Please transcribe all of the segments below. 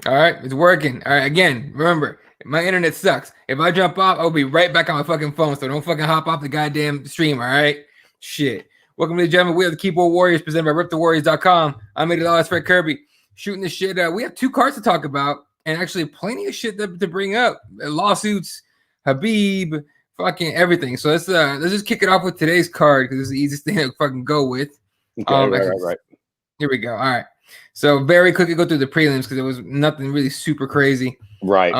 All right, it's working. All right, again, remember, my internet sucks. If I jump off, I'll be right back on my fucking phone. So don't fucking hop off the goddamn stream. All right, shit. Welcome to the gentlemen. We are the Keyboard Warriors, presented by RipTheWarriors.com. I'm Eddie Fred Kirby, shooting the shit. We have 2 cards to talk about, and actually plenty of shit to bring up. Lawsuits, Habib, fucking everything. So let's just kick it off with today's card because it's the easiest thing to fucking go with. Okay, right. Here we go. All right. So very quickly go through the prelims because it was nothing really super crazy. Right.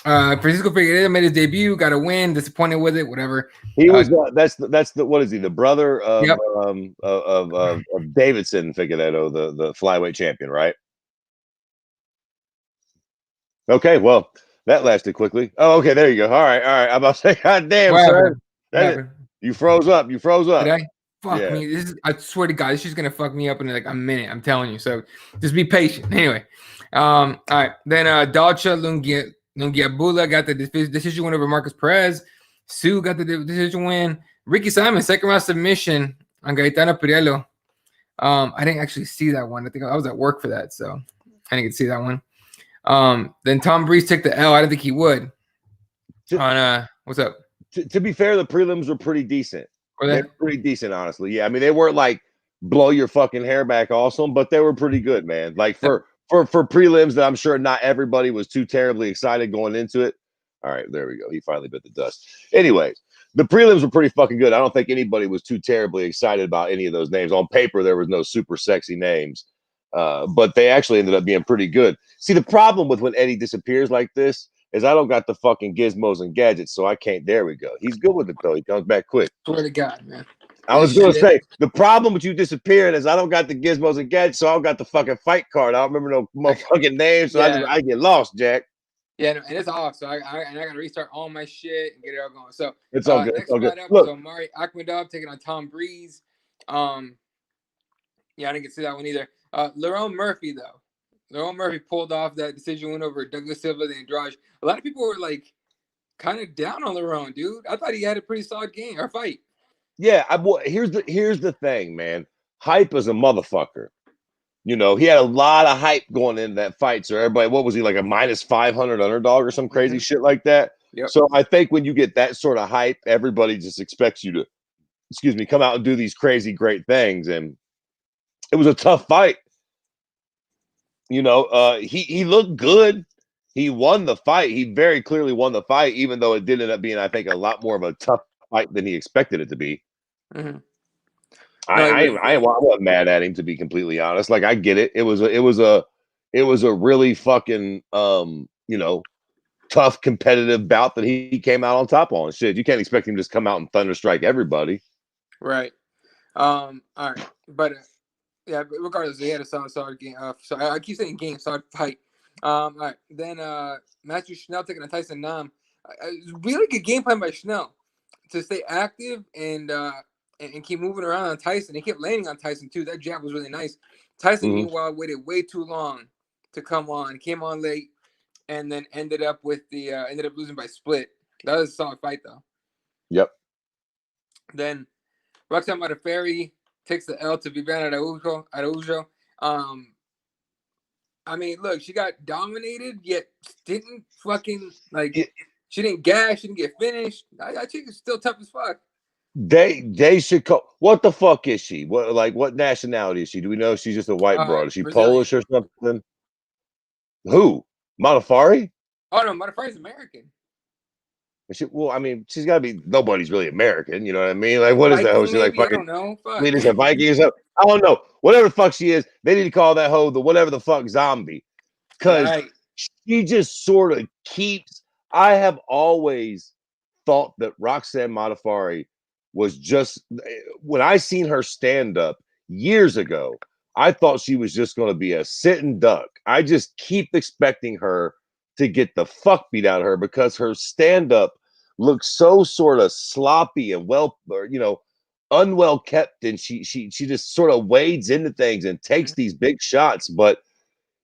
Francisco Figueiredo made his debut, got a win, disappointed with it, whatever. He was that's the what is he? The brother of Yep. of Davidson Figueiredo, the flyweight champion, right? Okay, well, that lasted quickly. Oh, okay, there you go. All right. I'm about to say, God damn, sir. You froze up. Did I? Fuck me. I swear to God, this is gonna fuck me up in like a minute. I'm telling you. So just be patient. Anyway. All right. Then Dalcha Lungiabula got the decision win over Marcus Perez. Sue got the decision win. Ricky Simon, second round submission on Gaetano Pirello. I didn't actually see that one. I think I was at work for that, so I didn't get to see that one. Then Tom Breeze took the L. I didn't think he would. What's up? To be fair, the prelims were pretty decent. They were pretty decent, honestly. Yeah, I mean, they weren't like blow your fucking hair back awesome, but they were pretty good, man. Like for prelims that I'm sure not everybody was too terribly excited going into it. All right, there we go. He finally bit the dust. Anyways, the prelims were pretty fucking good. I don't think anybody was too terribly excited about any of those names. On paper, there was no super sexy names, but they actually ended up being pretty good. See, the problem with when Eddie disappears like this is I don't got the fucking gizmos and gadgets, so I can't. There we go. He's good with it, though. He comes back quick. Swear to God, man. I was going to say, the problem with you disappearing is I don't got the gizmos and gadgets, so I don't got the fucking fight card. I don't remember no motherfucking names, so I get lost, Jack. Yeah, and it's off, so I got to restart all my shit and get it all going. So it's all good. Next fight up, so Mari Akhmedov taking on Tom Breeze. Yeah, I didn't get to see that one either. Lerone Murphy, though. Lerone Murphy pulled off that decision win over Douglas Silva, the Andrade. A lot of people were like kind of down on Lerone, dude. I thought he had a pretty solid game or fight. Yeah, here's the thing, man. Hype is a motherfucker. You know, he had a lot of hype going into that fight. So everybody, what was he, like a minus 500 underdog or some crazy shit like that? Yep. So I think when you get that sort of hype, everybody just expects you to, come out and do these crazy great things. And it was a tough fight. You know, he looked good. He won the fight. He very clearly won the fight, even though it did end up being, I think, a lot more of a tough fight than he expected it to be. Mm-hmm. I wasn't mad at him, to be completely honest. Like, I get it. It was a really fucking tough competitive bout that he came out on top on. Shit, you can't expect him to just come out and thunderstrike everybody. Right. All right, but yeah, regardless, he had a solid game. So I keep saying game, solid fight. All right, then Matthew Schnell taking on Tyson Nam. Really good game plan by Schnell to stay active and keep moving around on Tyson. He kept landing on Tyson too. That jab was really nice. Tyson, meanwhile, waited way too long to come on. Came on late, and then ended up losing by split. That was a solid fight, though. Yep. Then Roxanne Modafferi takes the L to Viviana Araujo. I mean, look, she got dominated, yet didn't fucking she didn't gas, she didn't get finished. I think it's still tough as fuck. They should call. What the fuck is she? What nationality is she? Do we know if she's just a white broad? Is she Brazilian. Polish or something? Who? Modafferi? Oh no, Modafferi's American. Well, I mean, she's got to be. Nobody's really American, you know what I mean? Like, what is that? She's like fucking. I don't know. Swedish a Viking or something. I don't know. Whatever the fuck she is, they need to call that hoe the whatever the fuck zombie, because she just sort of keeps. I have always thought that Roxanne Modafferi was just, when I seen her stand up years ago, I thought she was just going to be a sitting duck. I just keep expecting her to get the fuck beat out of her because her stand up looks so sort of sloppy and unwell kept, and she just sort of wades into things and takes these big shots, but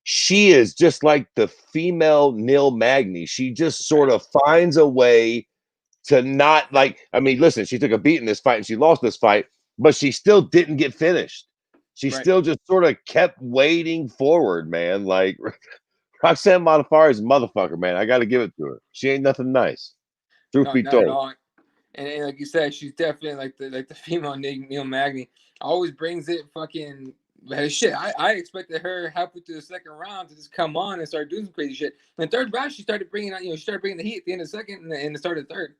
she is just like the female Neil Magny. She just sort of finds a way to not listen, she took a beat in this fight and she lost this fight, but she still didn't get finished. She still just sort of kept wading forward, man. Like Roxanne Modafferi is a motherfucker, man. I got to give it to her. She ain't nothing nice. Truth be not told. at all. And like you said, she's definitely like the female Neil Magny. Always brings it fucking shit. I expected her halfway through the second round to just come on and start doing some crazy shit. In the third round, she started bringing out, she started bringing the heat at the end of the second and the start of the third.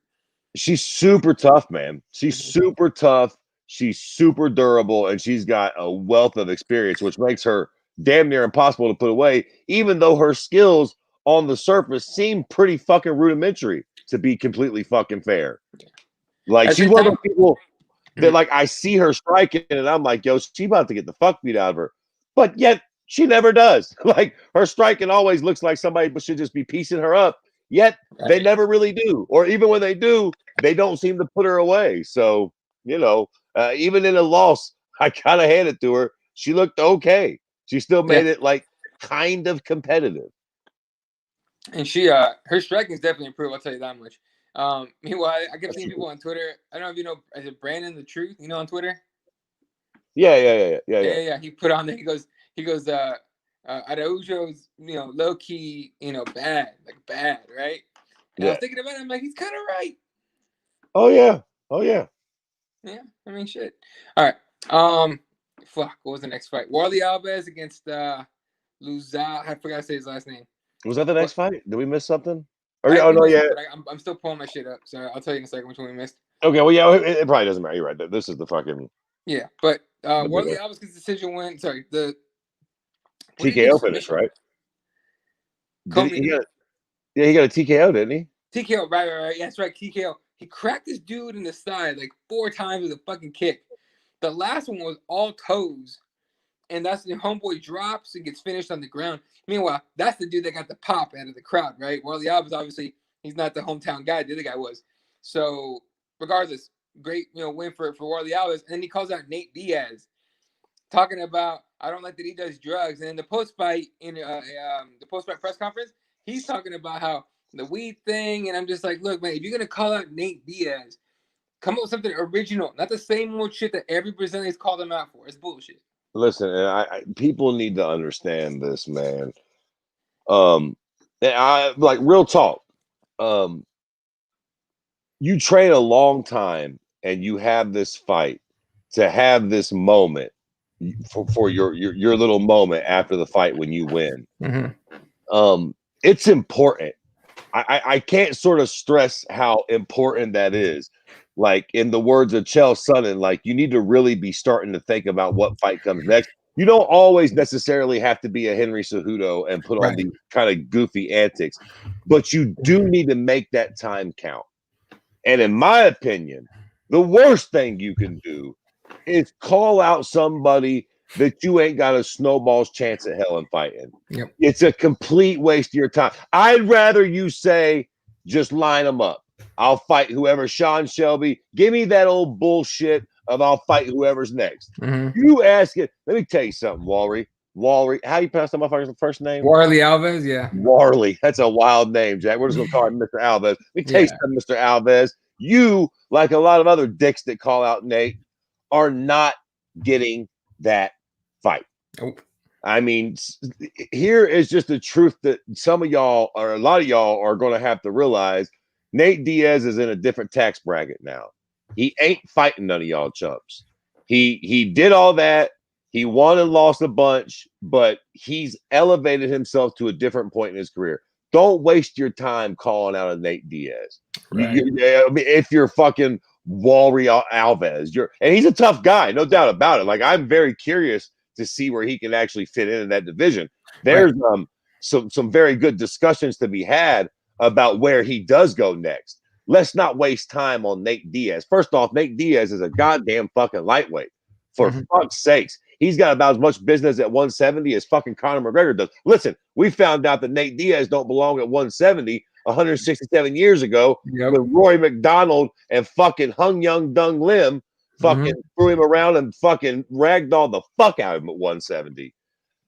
She's super tough, man. She's super tough. She's super durable, and she's got a wealth of experience, which makes her damn near impossible to put away, even though her skills on the surface seem pretty fucking rudimentary, to be completely fucking fair. Like, she's one of those people that, like, I see her striking, and I'm like, yo, she about to get the fuck beat out of her. But yet, she never does. Like, her striking always looks like somebody should just be piecing her up. Yet, they never really do. Or even when they do, they don't seem to put her away. So, even in a loss, I kind of hand it to her. She looked okay. She still made it, like, kind of competitive. And her striking is definitely improved, I'll tell you that much. Meanwhile, I kept seeing people on Twitter. I don't know if you know, is it Brandon the Truth? On Twitter? Yeah. He put on there. He goes, Araujo's, low key, bad, right? And I was thinking about it. I'm like, he's kind of right. Oh yeah. Yeah, I mean, shit. All right. Fuck. What was the next fight? Warley Alves against Luza. I forgot to say his last name. Was that the next fight? Did we miss something? I'm still pulling my shit up, so I'll tell you in a second which one we missed. Okay, well, yeah, it probably doesn't matter. You're right. This is the fucking but Warley Alves' decision win. Sorry, the TKO finish, right? He got a TKO, didn't he? TKO, right. Yeah, that's right. TKO. He cracked this dude in the side like 4 times with a fucking kick. The last one was all toes, and that's the homeboy drops and gets finished on the ground. Meanwhile, that's the dude that got the pop out of the crowd, right? Warley Alves, obviously, he's not the hometown guy. The other guy was. So, regardless, great, win for Warley Alves. And then he calls out Nate Diaz, talking about, I don't like that he does drugs. And in the post-fight, the post-fight press conference, he's talking about how the weed thing. And I'm just like, look, man, if you're going to call out Nate Diaz, come up with something original, not the same old shit that every Brazilian's called him out for. It's bullshit. Listen, and people need to understand this, man. And I like real talk. You train a long time, and you have this fight to have this moment for your little moment after the fight when you win. It's important. I can't sort of stress how important that is. Like, in the words of Chael Sonnen, like, you need to really be starting to think about what fight comes next. You don't always necessarily have to be a Henry Cejudo and put on these kind of goofy antics, but you do need to make that time count. And in my opinion, the worst thing you can do is call out somebody that you ain't got a snowball's chance at hell in fighting. Yep. It's a complete waste of your time. I'd rather you say, just line them up. I'll fight whoever. Sean Shelby, give me that old bullshit of I'll fight whoever's next. You ask it. Let me tell you something, Walry. How you pronounce that motherfucker's first name? Warley Alves, yeah. Warley. That's a wild name, Jack. We're just going to call him Mr. Alves. Let me tell you something, Mr. Alves. You, like a lot of other dicks that call out Nate, are not getting that fight. Nope. I mean, here is just the truth that some of y'all, or a lot of y'all, are going to have to realize. Nate Diaz is in a different tax bracket now. He ain't fighting none of y'all chumps. He did all that. He won and lost a bunch, but he's elevated himself to a different point in his career. Don't waste your time calling out a Nate Diaz. Right. I mean, if you're fucking Warley Alves, and he's a tough guy, no doubt about it. Like, I'm very curious to see where he can actually fit in that division. There's some very good discussions to be had about where he does go next. Let's not waste time on Nate Diaz. First off, Nate Diaz is a goddamn fucking lightweight. For fuck's sakes. He's got about as much business at 170 as fucking Conor McGregor does. Listen, we found out that Nate Diaz don't belong at 170 167 years ago when Rory McDonald and fucking Hung Young Dung Lim fucking threw him around and fucking ragdolled the fuck out of him at 170.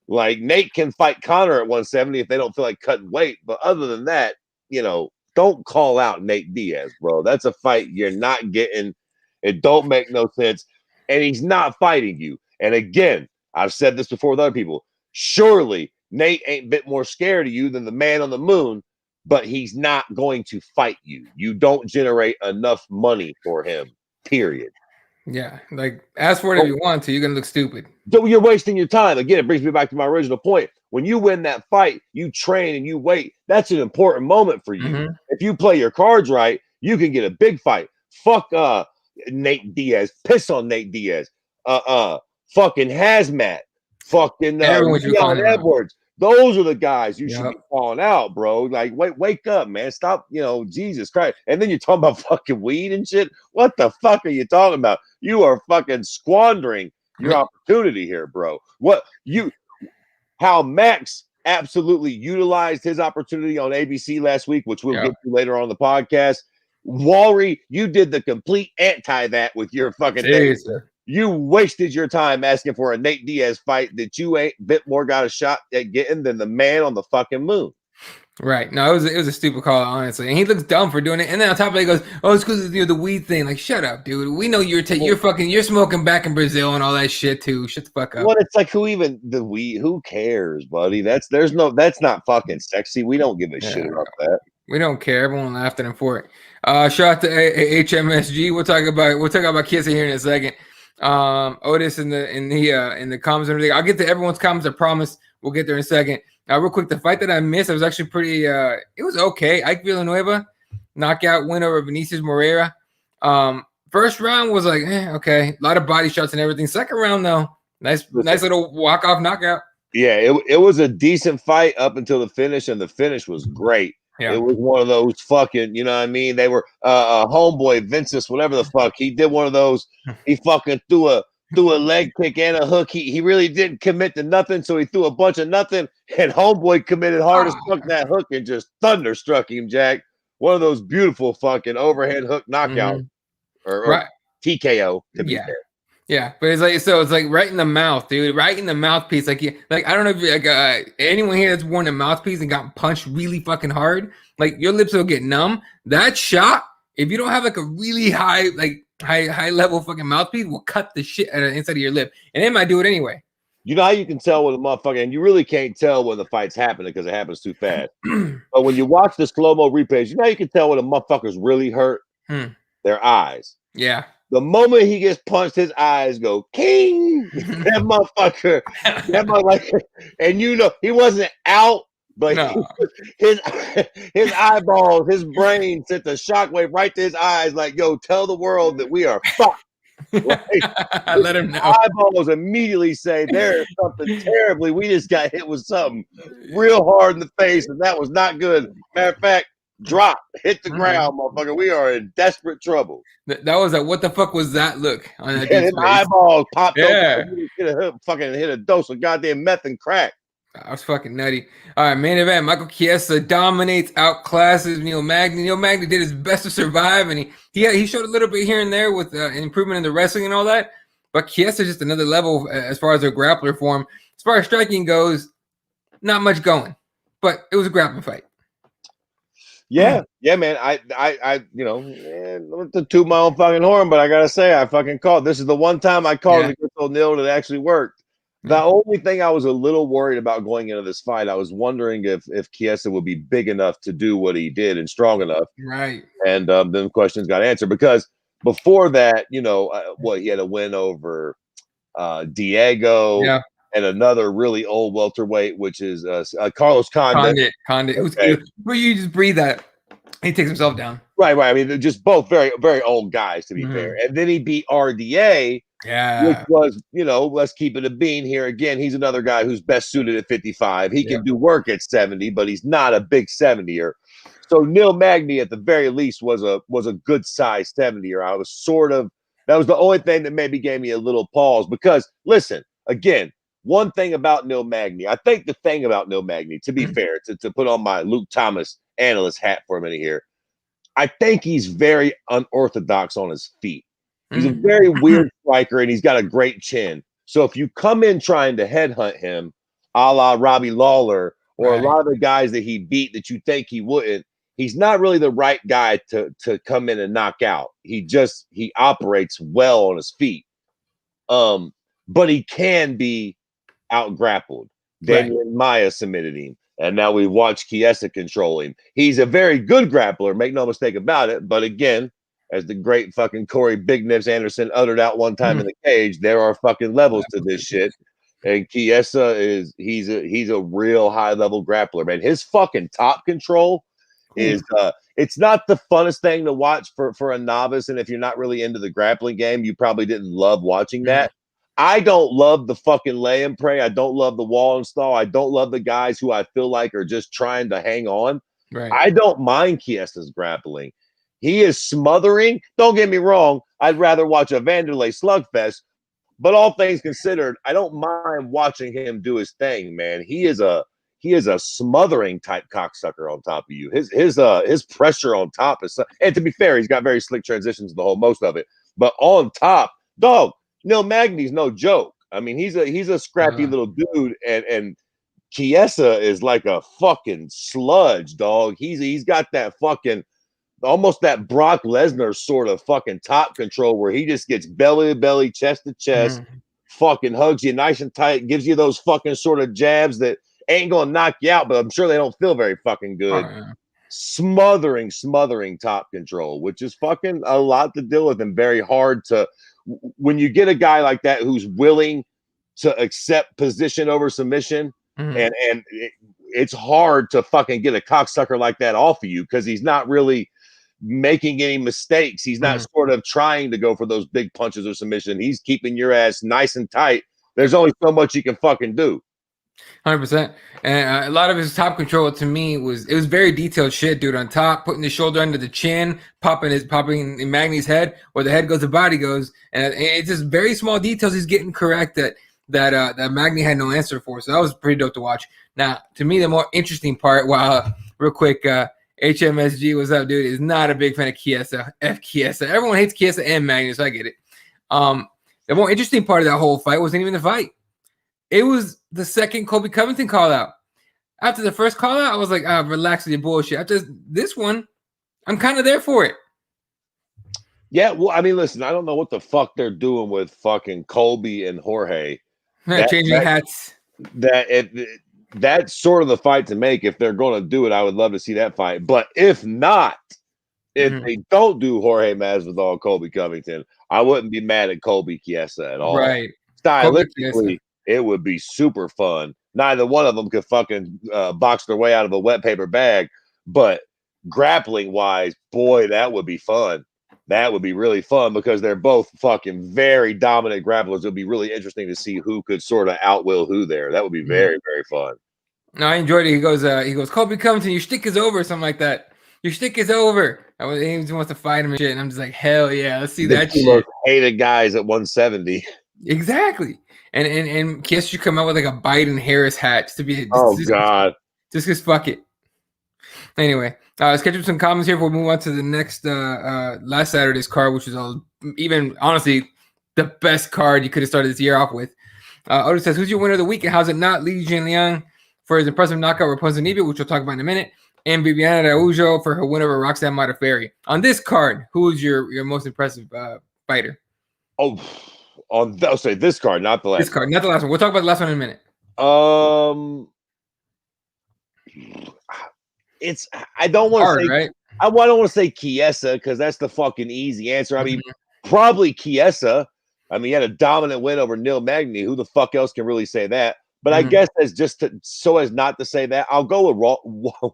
Like, Nate can fight Conor at 170 if they don't feel like cutting weight. But other than that, don't call out Nate Diaz, bro. That's a fight you're not getting. It don't make no sense. And he's not fighting you. And again, I've said this before with other people. Surely Nate ain't a bit more scared of you than the man on the moon, but he's not going to fight you. You don't generate enough money for him, period. Yeah, like ask for it if you want to. You're gonna look stupid. So you're wasting your time. Again, it brings me back to my original point. When you win that fight, you train and you wait. That's an important moment for you. Mm-hmm. If you play your cards right, you can get a big fight. Fuck Nate Diaz. Piss on Nate Diaz. Fucking Hazmat. Fucking Leon Edwards. Those are the guys you should be calling out, bro. Like, wake up, man. Stop, Jesus Christ. And then you're talking about fucking weed and shit. What the fuck are you talking about? You are fucking squandering your opportunity here, bro. How Max absolutely utilized his opportunity on ABC last week, which we'll get to later on the podcast. Walry, you did the complete anti that with your fucking thing. You wasted your time asking for a Nate Diaz fight that you ain't bit more got a shot at getting than the man on the fucking moon. Right. No, it was a stupid call, honestly. And he looks dumb for doing it. And then on top of it, he goes, "Oh, it's because of the weed thing." Like, shut up, dude. We know you're smoking back in Brazil and all that shit too. Shut the fuck up. Well, it's like who cares, buddy? That's not fucking sexy. We don't give a shit about that. We don't care. Everyone laughed at him for it. Shout out to HMSG. We'll talk about Kiesa here in a second. Otis in the comments and everything. I'll get to everyone's comments. I promise. We'll get there in a second. Real quick, the fight that I missed, it was actually pretty. It was okay. Ike Villanueva knockout win over Vinicius Moreira. First round was like okay, a lot of body shots and everything. Second round though, nice little walk off knockout. Yeah, it was a decent fight up until the finish, and the finish was great. Yeah. It was one of those fucking, you know what I mean? They were homeboy Vinces, whatever the fuck. He did one of those. He fucking threw a leg kick and a hook. He really didn't commit to nothing, so he threw a bunch of nothing. And homeboy committed hard as fuck that hook and just thunderstruck him, Jack. One of those beautiful fucking overhead hook knockouts or TKO to be fair. Yeah, but it's like right in the mouth, dude. Right in the mouthpiece. Like I don't know if anyone here that's worn a mouthpiece and got punched really fucking hard, like your lips will get numb. That shot, if you don't have like a really high level fucking mouthpiece, will cut the shit out of the inside of your lip, and it might do it anyway. You know how you can tell when a motherfucker, and you really can't tell when the fight's happening because it happens too fast. But when you watch the slow-mo replays, you know how you can tell when a motherfucker's really hurt? Their eyes. Yeah. The moment he gets punched, his eyes go king. That motherfucker, and he wasn't out, but his eyeballs, his brain sent a shockwave right to his eyes, like, yo, tell the world that we are fucked. Let him know. Eyeballs immediately say there is something terribly. We just got hit with something real hard in the face, and that was not good. Matter of fact, drop, hit the ground, motherfucker. We are in desperate trouble. That was what the fuck was that look on that his eyeballs popped open. Hit a dose of goddamn meth and crack. That was fucking nutty. All right, main event. Michael Chiesa dominates, outclasses Neil Magny. Neil Magny did his best to survive, and he showed a little bit here and there with improvement in the wrestling and all that. But Chiesa is just another level as far as a grappler for him. As far as striking goes, not much going, but it was a grappling fight. Yeah, man. I to toot my own fucking horn, but I gotta say, I fucking called. This is the one time I called against O'Neal that actually worked. The only thing I was a little worried about going into this fight, I was wondering if Chiesa would be big enough to do what he did and strong enough. Right. And then questions got answered because before that, he had a win over Diego. Yeah. And another really old welterweight, which is Carlos Condit. Okay. Where you just breathe that. He takes himself down. Right. I mean, they're just both very, very old guys, to be fair. And then he beat RDA, which was, let's keep it a bean here. Again, he's another guy who's best suited at 55. He can do work at 70, but he's not a big 70-er. So Neil Magny, at the very least, was a good size 70-er. That was the only thing that maybe gave me a little pause because, listen, again, one thing about Neil Magny, I think the thing about Neil Magny, to be fair, to put on my Luke Thomas analyst hat for a minute here, I think he's very unorthodox on his feet. He's a very weird striker, and he's got a great chin. So if you come in trying to headhunt him, a la Robbie Lawler, or a lot of the guys that he beat that you think he wouldn't, he's not really the right guy to come in and knock out. He operates well on his feet. But he can be out grappled. Daniel Maya submitted him. And now we've watched Chiesa control him. He's a very good grappler, make no mistake about it. But again, as the great fucking Corey Big Nips Anderson uttered out one time in the cage, there are fucking levels to this shit. And Chiesa he's a real high level grappler, man. His fucking top control is it's not the funnest thing to watch for a novice. And if you're not really into the grappling game, you probably didn't love watching that. I don't love the fucking lay and pray. I don't love the wall install. I don't love the guys who I feel like are just trying to hang on. Right. I don't mind Chiesa's grappling. He is smothering. Don't get me wrong. I'd rather watch a Vanderlei slugfest. But all things considered, I don't mind watching him do his thing, man. He is a smothering type cocksucker on top of you. His pressure on top is, and to be fair, he's got very slick transitions the whole most of it. But on top, dog. Neil Magny's no joke. I mean, he's a scrappy little dude, and Chiesa is like a fucking sludge, dog. He's got that fucking almost that Brock Lesnar sort of fucking top control where he just gets belly to belly, chest to chest, fucking hugs you nice and tight, gives you those fucking sort of jabs that ain't gonna knock you out, but I'm sure they don't feel very fucking good. Smothering top control, which is fucking a lot to deal with and very hard to. When you get a guy like that who's willing to accept position over submission, and it's hard to fucking get a cocksucker like that off of you because he's not really making any mistakes. He's not sort of trying to go for those big punches or submission. He's keeping your ass nice and tight. There's only so much you can fucking do. 100%. And a lot of his top control to me was very detailed shit, dude. On top, putting the shoulder under the chin, popping in Magny's head, where the head goes, the body goes, and it's just very small details he's getting correct that Magny had no answer for. So that was pretty dope to watch. Now, to me, the more interesting part, real quick, HMSG, what's up, dude? Is not a big fan of Chiesa. Chiesa. Everyone hates Chiesa and Magny, so I get it. The more interesting part of that whole fight wasn't even the fight. It was the second Colby Covington call out. After the first call out, I was like, relax with your bullshit. After this one, I'm kind of there for it. Yeah, well, I mean, listen, I don't know what the fuck they're doing with fucking Colby and Jorge. Changing hats. That's sort of the fight to make. If they're going to do it, I would love to see that fight. But if not, if they don't do Jorge Masvidal, Colby Covington, I wouldn't be mad at Colby Chiesa at all. Right. Stylistically, it would be super fun. Neither one of them could fucking box their way out of a wet paper bag, but grappling wise, boy, that would be fun. That would be really fun because they're both fucking very dominant grapplers. It would be really interesting to see who could sort of outwill who there. That would be very, very fun. No, I enjoyed it. He goes, Colby Covington, your shtick is over, something like that. Your shtick is over. He just wants to fight him and shit. And I'm just like, hell yeah, let's see that shit. Most hated guys at 170. Exactly. And Kiss should come out with like a Biden Harris hat just to be. God. Just because fuck it. Anyway, let's catch up some comments here before we move on to the next last Saturday's card, which is even honestly the best card you could have started this year off with. Otis says, "Who's your winner of the week and how's it not Li Jinliang for his impressive knockout over Ponzinibbio, which we'll talk about in a minute, and Viviana Araújo for her win over Roxanne Modafferi. On this card, who is your most impressive fighter?" Say this card, not the last. This card, not the last one. We'll talk about the last one in a minute. I don't want to say right? I don't want to say Chiesa because that's the fucking easy answer. I mean, probably Chiesa. I mean, he had a dominant win over Neil Magny. Who the fuck else can really say that? But I guess so as not to say that, I'll go with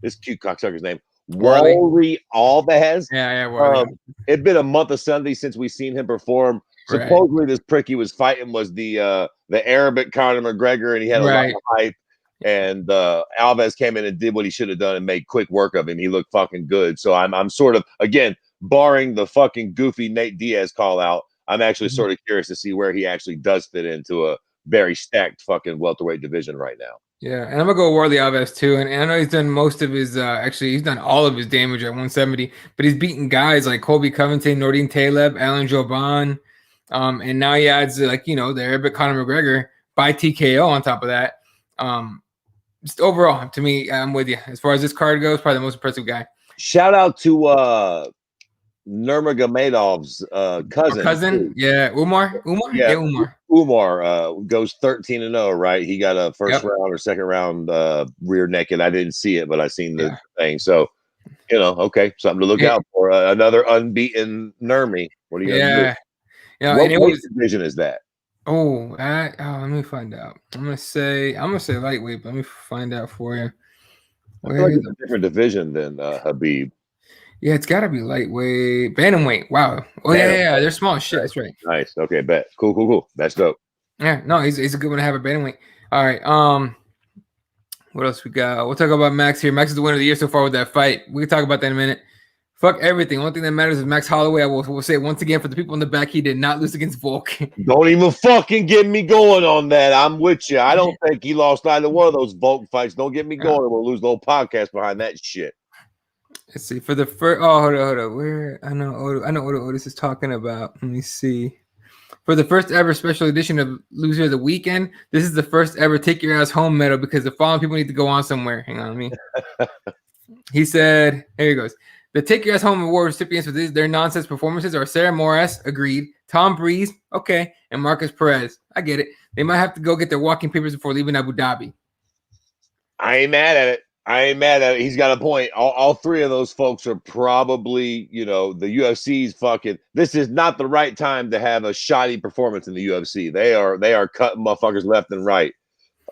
this cute cocksucker's name, Warley Alves. Yeah. It'd been a month of Sunday since we've seen him perform. Supposedly, this prick he was fighting was the Arabic Conor McGregor, and he had a lot of hype. And Alves came in and did what he should have done and made quick work of him. He looked fucking good. So I'm sort of, again, barring the fucking goofy Nate Diaz call out, I'm actually sort of curious to see where he actually does fit into a very stacked fucking welterweight division right now. Yeah, and I'm gonna go Warley Alves too. And I know he's done most of his he's done all of his damage at 170, but he's beaten guys like Colby Covington, Nordine Taleb, Alan Jouban, and now he adds the Arabic Conor McGregor by TKO on top of that. Just overall, to me, I'm with you. As far as this card goes, probably the most impressive guy. Shout out to Nurmagomedov's cousin. Yeah, Umar. Yeah, Umar. Umar goes 13-0, right? He got a first round or second round rear naked. I didn't see it, but I seen the thing. So, okay, something to look out for. Another unbeaten Nurmi. What are you gonna do? Yeah, what weight division is that? Let me find out. I'm gonna say lightweight, but let me find out for you. I feel like it's a different division than Habib. Yeah, it's gotta be lightweight. Bantamweight. Wow. Oh yeah, they're small as shit. That's right. Nice. Okay, bet. Cool. That's dope. Yeah, no, he's a good one to have a bantamweight. All right. What else we got? We'll talk about Max here. Max is the winner of the year so far with that fight. We can talk about that in a minute. Fuck everything. One thing that matters is Max Holloway. I will say once again for the people in the back, he did not lose against Volk. Don't even fucking get me going on that. I'm with you. I don't think he lost either one of those Volk fights. Don't get me going. We'll lose the whole podcast behind that shit. Let's see. For the first, hold on. Where I know Otis is talking about. Let me see. For the first ever special edition of Loser of the Weekend, this is the first ever Take Your Ass Home medal because the following people need to go on somewhere. Hang on, He said, here he goes. The Take Your Ass Home award recipients for their nonsense performances are Sarah Morris, agreed, Tom Breeze, okay, and Marcus Perez. I get it. They might have to go get their walking papers before leaving Abu Dhabi. I ain't mad at it. He's got a point. All three of those folks are probably, the UFC's fucking. This is not the right time to have a shoddy performance in the UFC. They are cutting motherfuckers left and right.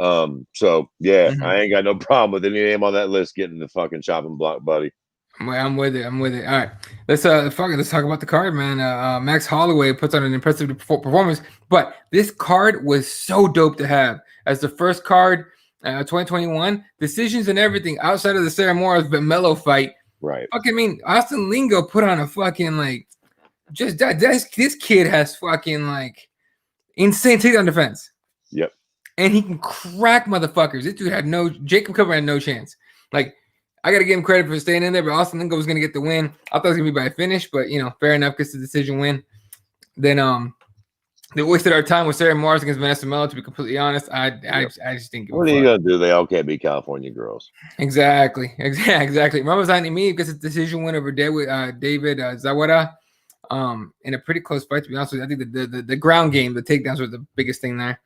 So yeah, I ain't got no problem with any name on that list getting the fucking chopping block, buddy. I'm with it. All right, let's talk about the card, man. Max Holloway puts on an impressive performance, but this card was so dope to have as the first card, 2021 decisions and everything outside of the Sarah Morris but Mello fight. Right. Fucking Austin Lingo put on a fucking just that. This kid has fucking insane takedown defense. Yep. And he can crack motherfuckers. This dude had Jacob Cover had no chance. I got to give him credit for staying in there, but Austin Lingo was going to get the win. I thought it was going to be by a finish, but, fair enough, gets the decision win. Then they wasted our time with Sarah Morris against Vanessa Mello, to be completely honest. I just think. What are you going to do? They all can't be California girls. Exactly. Ramazan Emeev gets a decision win over David Zawada in a pretty close fight, to be honest with you. I think the ground game, the takedowns were the biggest thing there.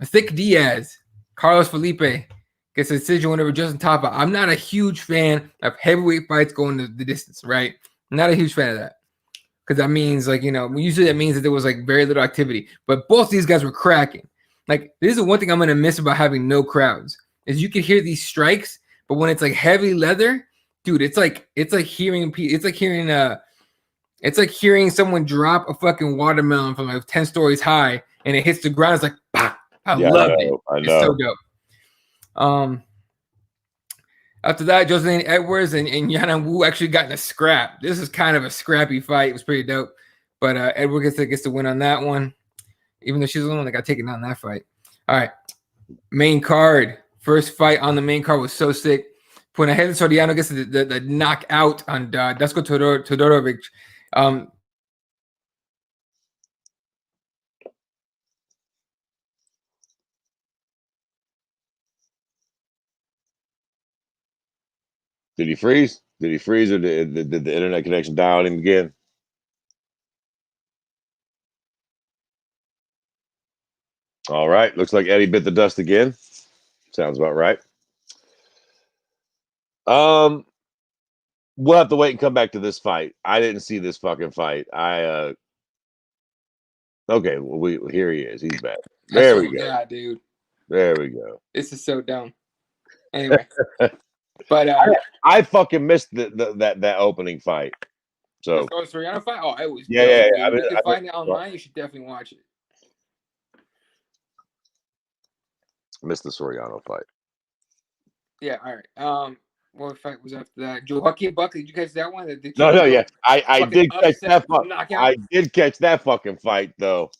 Thick Diaz, Carlos Felipe gets a decision win over Justin Tapa. I'm not a huge fan of heavyweight fights going the distance, right? I'm not a huge fan of that. Because that means, usually that means that there was, very little activity. But both these guys were cracking. This is the one thing I'm going to miss about having no crowds, is you can hear these strikes, but when it's, heavy leather, dude, it's like hearing someone drop a fucking watermelon from, 10 stories high, and it hits the ground. It's like, bah! I loved it. I know. It's so dope. After that, Josephine Edwards and Yana Wu actually got in a scrap. This is kind of a scrappy fight. It was pretty dope. But Edwards gets the win on that one, even though she's the one that got taken out in that fight. All right. Main card. First fight on the main card was so sick. Punahele Soriano gets the knockout on Dasko Todorovic. Did he freeze? Or did the internet connection die on him again? All right. Looks like Eddie bit the dust again. Sounds about right. We'll have to wait and come back to this fight. I didn't see this fucking fight. Okay, well, here he is. He's back. There we go. Yeah, dude. There we go. This is so dumb. Anyway. But I fucking missed that opening fight. So Soriano fight? Oh, it was yeah. You can find it online. You should definitely watch it. Missed the Soriano fight. Yeah, all right. What fight was after that? Joaquin Buckley, did you catch that one? No, yeah. I did catch that I did catch that fucking fight though.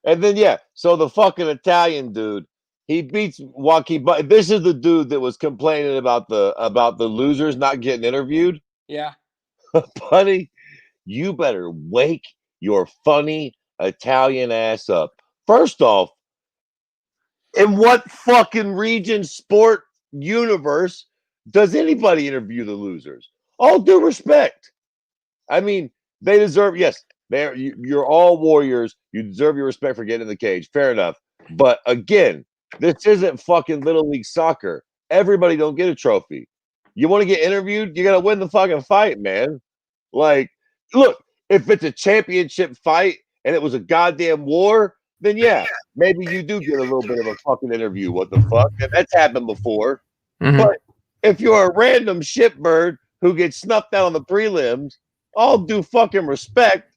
And then so the fucking Italian dude, he beats Joaquin Buckley. This is the dude that was complaining about the losers not getting interviewed. Yeah. Buddy, you better wake your funny Italian ass up. First off, in what fucking region, sport, universe does anybody interview the losers? All due respect. I mean, they deserve, yes, you're all warriors. You deserve your respect for getting in the cage. Fair enough. But again, this isn't fucking Little League Soccer. Everybody don't get a trophy. You want to get interviewed? You got to win the fucking fight, man. Like, look, if it's a championship fight and it was a goddamn war, then yeah, maybe you do get a little bit of a fucking interview. What the fuck? And that's happened before. But if you're a random shitbird who gets snuffed out on the prelims, all due fucking respect,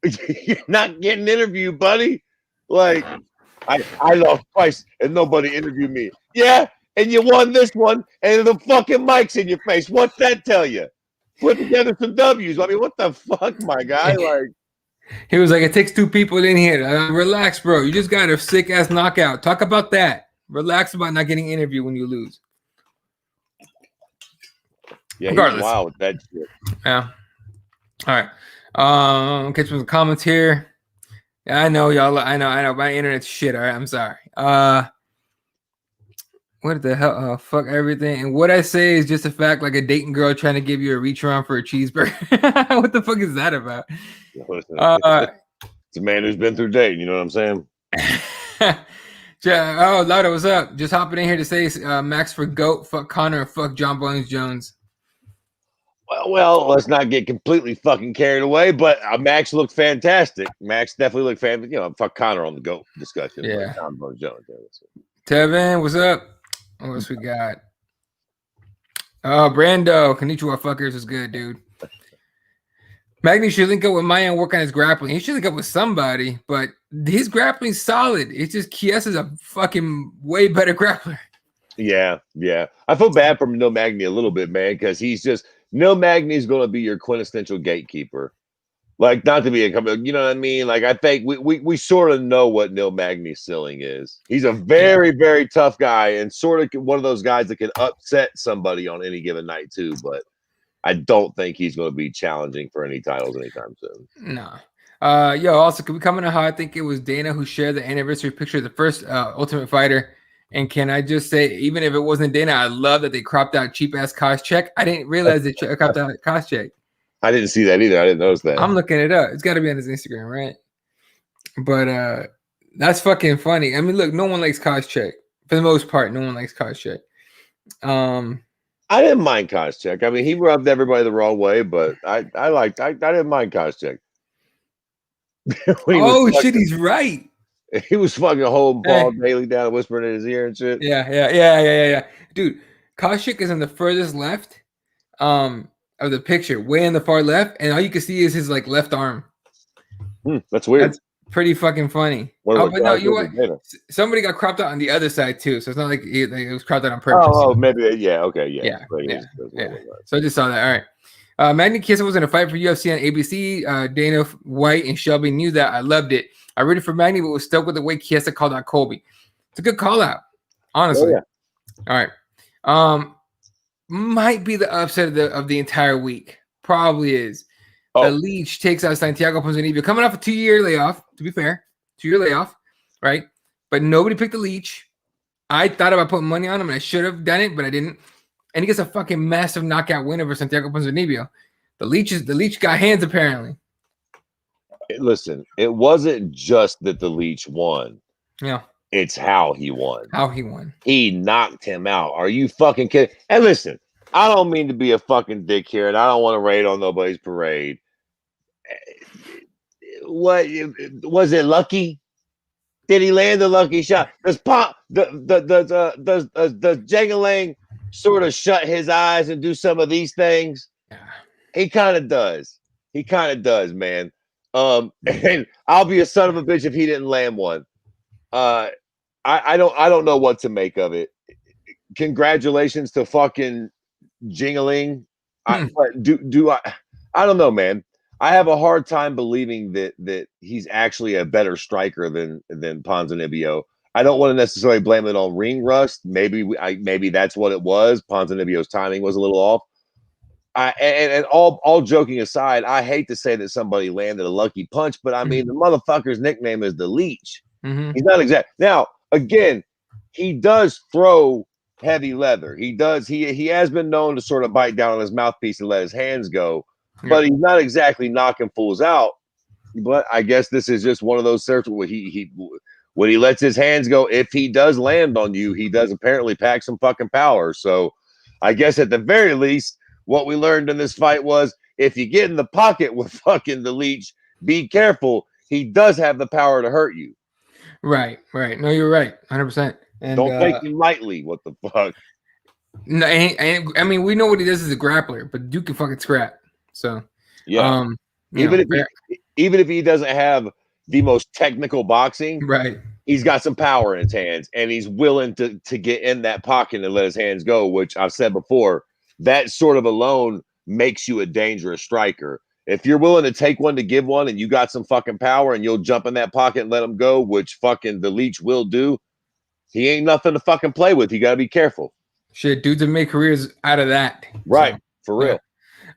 you're not getting interviewed, buddy. Like, I lost twice and nobody interviewed me. Yeah, and you won this one, and the fucking mic's in your face. What's that tell you? Put together some W's. I mean, what the fuck, my guy? Like, he was like, it takes two people in here. Relax, bro. You just got a sick ass knockout. Talk about that. Relax about not getting interviewed when you lose. Yeah, regardless, wow, with that shit. Yeah. All right. Catch some comments here. Yeah, I know, y'all. I know. My internet's shit. All right. I'm sorry. What the hell? Fuck everything. And what I say is just a fact, like a dating girl trying to give you a reach around for a cheeseburger. What the fuck is that about? It's a man who's been through dating. You know what I'm saying? Oh, Lauda, what's up? Just hopping in here to say Max for GOAT, fuck Conor, and fuck John Bones Jones. Well, let's not get completely fucking carried away, but Max looked fantastic. Max definitely looked fantastic. You know, fuck Conor on the GOAT discussion. Yeah. John Bones Jones. Tevin, what's up? What else we got? Brando, Konnichiwa fuckers is good, dude. Magny should link up with Maya and work on his grappling. He should link up with somebody, but his grappling's solid. It's just Kies is a fucking way better grappler. Yeah. I feel bad for Neil Magny a little bit, man, because he's just Neil Magny's going to be your quintessential gatekeeper. Like, not to be a, you know what I mean? Like, I think we sort of know what Neil Magny's ceiling is. He's a very, very tough guy and sort of one of those guys that can upset somebody on any given night, too. But I don't think he's going to be challenging for any titles anytime soon. No. Also, can we comment on how I think it was Dana who shared the anniversary picture of the first Ultimate Fighter? And can I just say, even if it wasn't Dana, I love that they cropped out cheap-ass Koscheck. I didn't realize they cropped out Koscheck. I didn't see that either. I didn't notice that. I'm looking it up. It's got to be on his Instagram, right? But that's fucking funny. I mean, look, no one likes Koscheck. For the most part, no one likes Koscheck. I didn't mind Koscheck. I mean, he rubbed everybody the wrong way, but I didn't mind Koscheck. Oh, shit, he's right. He was fucking holding Paul Daly down and whispering in his ear and shit. Yeah. Dude, Koscheck is on the furthest left of the picture, way in the far left, and all you can see is his like left arm. That's weird. That's pretty fucking funny. But no, you know what? Somebody got cropped out on the other side too, so it's not like it was cropped out on purpose. Oh, maybe. Yeah. Okay. Yeah. So I just saw that. All right. Magny Kiesa was in a fight for UFC on ABC. Dana White and Shelby knew that. I loved it. I rooted for Magny, but was stuck with the way Kiesa called out Colby. It's a good call out, honestly. All right. Might be the upset of the entire week. Probably is. The Leech takes out Santiago Ponzinibbio, coming off a 2-year layoff, to be fair. 2-year layoff, right? But nobody picked the Leech. I thought about putting money on him, and I should have done it, but I didn't. And he gets a fucking massive knockout win over Santiago Ponzinibbio. The Leech got hands, apparently. Listen, it wasn't just that the Leech won. Yeah. It's how he won. He knocked him out. Are you fucking kidding? And listen, I don't mean to be a fucking dick here, and I don't want to raid on nobody's parade. What was it? Lucky? Did he land a lucky shot? Does Jangalang sort of shut his eyes and do some of these things? He kind of does. Man. And I'll be a son of a bitch if he didn't land one. I don't know what to make of it. Congratulations to fucking Jingling. I don't know, man. I have a hard time believing that he's actually a better striker than Ponzinibbio. I don't want to necessarily blame it on ring rust. Maybe that's what it was. Ponzinibbio's timing was a little off. And all joking aside, I hate to say that somebody landed a lucky punch, but I mean the motherfucker's nickname is the Leech. He's not exact. Now, again, he does throw heavy leather. He has been known to sort of bite down on his mouthpiece and let his hands go, but he's not exactly knocking fools out. But I guess this is just one of those searches where when he lets his hands go, if he does land on you, he does apparently pack some fucking power. So I guess at the very least, what we learned in this fight was if you get in the pocket with fucking the leech, be careful. He does have the power to hurt you. Right. No, you're right. 100%. And don't take him lightly. What the fuck? No, I mean, we know what he does as a grappler, but Duke can fucking scrap. So yeah, even if he doesn't have the most technical boxing, right? He's got some power in his hands, and he's willing to get in that pocket and let his hands go. Which I've said before, that sort of alone makes you a dangerous striker. If you're willing to take one to give one, and you got some fucking power, and you'll jump in that pocket and let him go, which fucking the leech will do. He ain't nothing to fucking play with. You got to be careful. Shit, dudes have made careers out of that. Right. So, for real.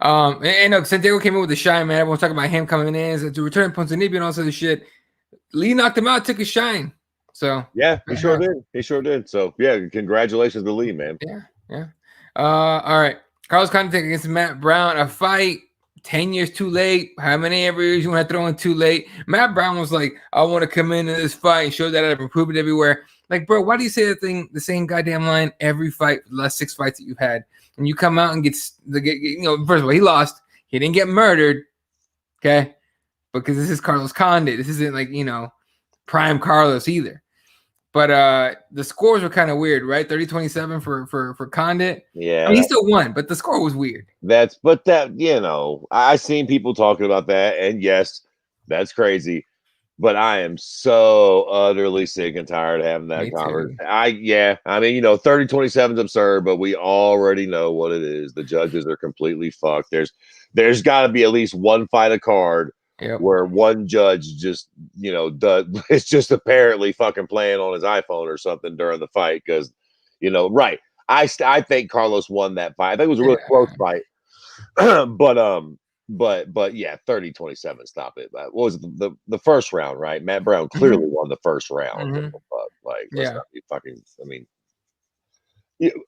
Yeah. And Santiago came in with a shine, man. Everyone's talking about him coming in to return Ponzinibbio and all sorts of shit. Lee knocked him out, took his shine. So yeah, he sure did. He sure did. So yeah, congratulations to Lee, man. Yeah. All right. Carlos Condit against Matt Brown, a fight 10 years too late. How many ever years you want to throw in too late? Matt Brown was like, I want to come into this fight and show that I've improved it everywhere. Like, bro, why do you say that thing, the same goddamn line every fight, the last 6 fights that you've had? And you come out and first of all, he lost. He didn't get murdered. Okay. Because this is Carlos Condit. This isn't like, prime Carlos either. But the scores were kind of weird, right? 30-27 for Condit. Yeah. I mean, he still won, but the score was weird. I seen people talking about that, and yes, that's crazy. But I am so utterly sick and tired of having that conversation. I mean, 30-27 is absurd, but we already know what it is. The judges are completely fucked. There's got to be at least one fight a card. Yep. Where one judge just, it's just apparently fucking playing on his iPhone or something during the fight because, right. I think Carlos won that fight. I think it was a really close fight. But yeah, 30-27. Stop it. What was it, the first round, right? Matt Brown clearly won the first round. Mm-hmm. Let's not be fucking. I mean,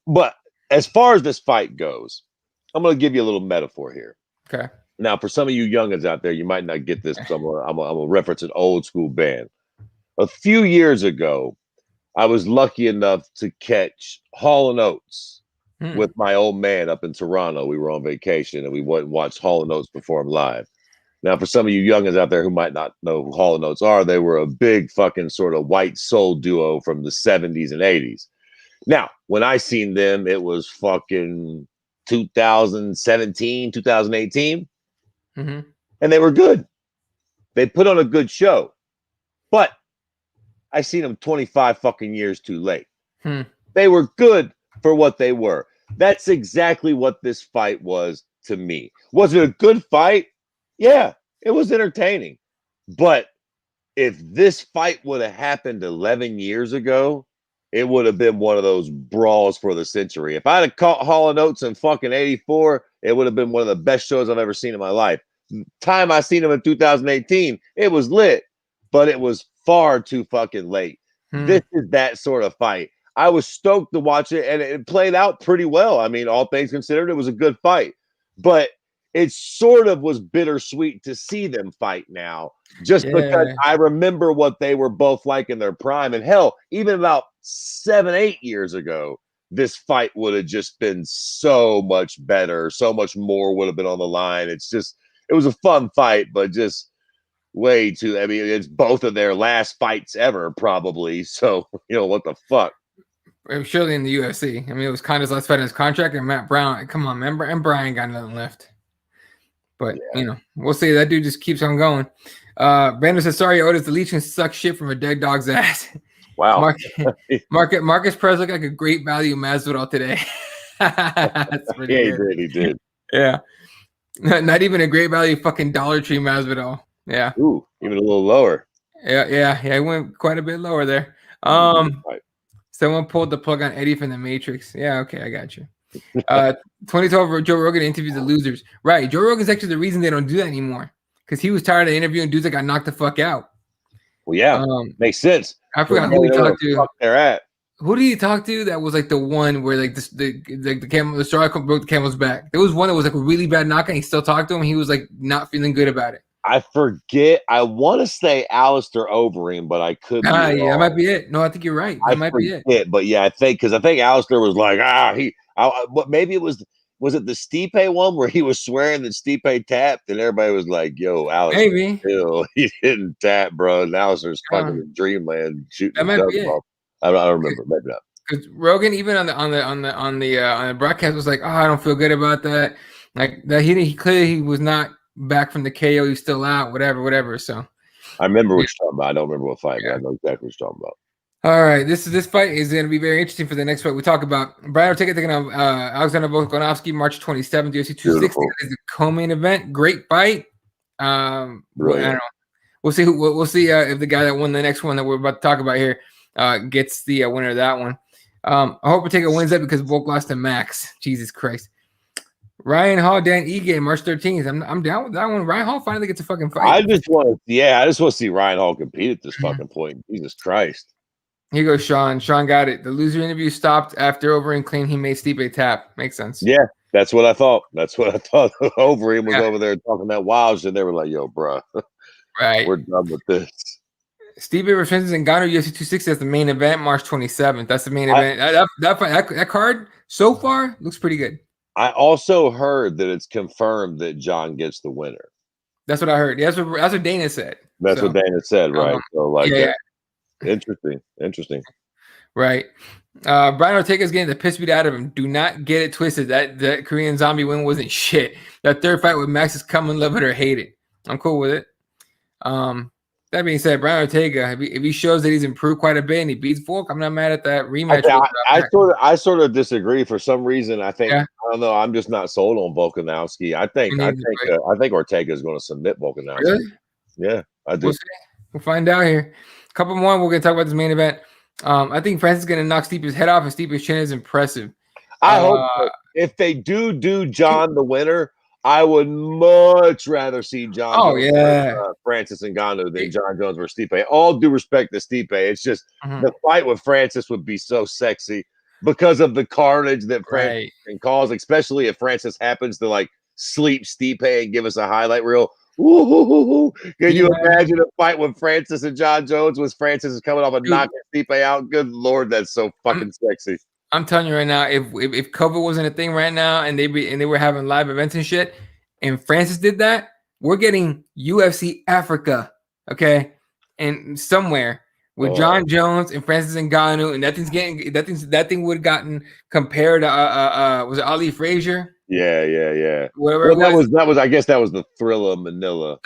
but as far as this fight goes, I'm gonna give you a little metaphor here. Okay. Now, for some of you youngins out there, you might not get this. I'm gonna reference an old school band. A few years ago, I was lucky enough to catch Hall & Oates with my old man up in Toronto. We were on vacation, and we went and watched Hall & Oates perform live. Now, for some of you youngins out there who might not know who Hall & Oates are, they were a big fucking sort of white soul duo from the 70s and 80s. Now, when I seen them, it was fucking 2017, 2018. Mm-hmm. And they were good. They put on a good show. But I seen them 25 fucking years too late. They were good for what they were. That's exactly what this fight was to me. Was it a good fight? Yeah, it was entertaining. But if this fight would have happened 11 years ago, it would have been one of those brawls for the century. If I'd have caught Hall & Oates in fucking 84, it would have been one of the best shows I've ever seen in my life. Time I seen him in 2018, it was lit, but it was far too fucking late. This is that sort of fight. I was stoked to watch it, and it played out pretty well. I mean, all things considered, it was a good fight. But it sort of was bittersweet to see them fight now, just because I remember what they were both like in their prime. And hell, even about 7-8 years ago, this fight would have just been so much better. So much more would have been on the line. It was a fun fight, but just way too. I mean, it's both of their last fights ever, probably. So, what the fuck? Surely in the UFC. I mean, it was Connor's last fight in his contract, and Matt Brown. Come on, man. And Brian got nothing left. But, we'll see. That dude just keeps on going. Brandon says, sorry, Otis, the Leech can suck shit from a dead dog's ass. Wow. Marcus Perez looked like a great value Masvidal today. That's pretty good. He did. Yeah. Not even a great value fucking Dollar Tree Masvidal. Yeah. Ooh, even a little lower. Yeah. He went quite a bit lower there. Someone pulled the plug on Eddie from the Matrix. Yeah, okay, I got you. 2012, Joe Rogan interviewed the losers. Right, Joe Rogan's actually the reason they don't do that anymore, because he was tired of interviewing dudes that got knocked the fuck out. Well, yeah, makes sense. I forgot who we talked to. They're at. Who did he talk to that was like the one where like the straw broke the camel's back? There was one that was like a really bad knockout. And he still talked to him. He was like not feeling good about it. I forget. I want to say Alistair Overeem, but I could be wrong. Yeah, that might be it. No, I think you're right. That might be it. But yeah, I think Alistair was like, maybe it was it the Stipe one where he was swearing that Stipe tapped and everybody was like, yo, Alistair, Maybe he didn't tap, bro. And Alistair's fucking in dreamland shooting. That might be it. I don't remember. Maybe not. Because Rogan, even on the broadcast, was like, "Oh, I don't feel good about that." Like that, he clearly was not back from the KO. He's still out. Whatever. So I remember what you're talking about. I don't remember what fight, but I know exactly what you're talking about. All right, this fight is going to be very interesting for the next fight we talk about. Brian Ortega taking on Alexander Volkanovski, March 27th, UFC 260 is the co-main event. Great fight. I don't know. We'll see if the guy that won the next one that we're about to talk about here gets the winner of that one. I hope Ortega wins that because Volk lost to Max. Jesus Christ. Ryan Hall, Dan Ige, March 13th. I'm down with that one. Ryan Hall finally gets a fucking fight. I just want to see Ryan Hall compete at this fucking point. Jesus Christ. Here goes Sean. Sean got it. The loser interview stopped after Overeem claimed he made Stipe tap. Makes sense. Yeah, that's what I thought. Overeem was over there talking that wild shit. They were like, yo, bro. Right. We're done with this. Stipe versus Francis Ngannou, UFC 260 as the main event, March 27th. That's the main event. That card so far looks pretty good. I also heard that it's confirmed that John gets the winner. That's what I heard. Yeah, that's what Dana said. That's what Dana said, right? So interesting. Right. Brian Ortega is getting the piss beat out of him. Do not get it twisted. That Korean zombie win wasn't shit. That third fight with Max is coming, love it or hate it. I'm cool with it. That being said, Brian Ortega, if he shows that he's improved quite a bit and he beats Volk, I'm not mad at that rematch. I sort of disagree for some reason. I think I don't know. I'm just not sold on Volkanovski. I think Ortega is going to submit Volkanovski. Really? Yeah, I do. We'll find out here. A couple more. We're going to talk about this main event. I think Francis is going to knock Stipe's head off, and Stipe's chin is impressive. I hope so. If they do John the winner, I would much rather see John versus, Francis Ngannou than John Jones versus Stipe. All due respect to Stipe, it's just the fight with Francis would be so sexy because of the carnage that Francis can cause, especially if Francis happens to like sleep Stipe and give us a highlight reel. Can you imagine a fight with Francis and John Jones with Francis is coming off and knocking Stipe out? Good Lord, that's so fucking sexy. I'm telling you right now, if COVID wasn't a thing right now and they were having live events and shit, and Francis did that, we're getting UFC Africa, okay, and somewhere with John Jones and Francis Ngannou, and that thing would have gotten compared to was it Ali Frazier? Yeah. Whatever that was I guess that was the Thriller Manila.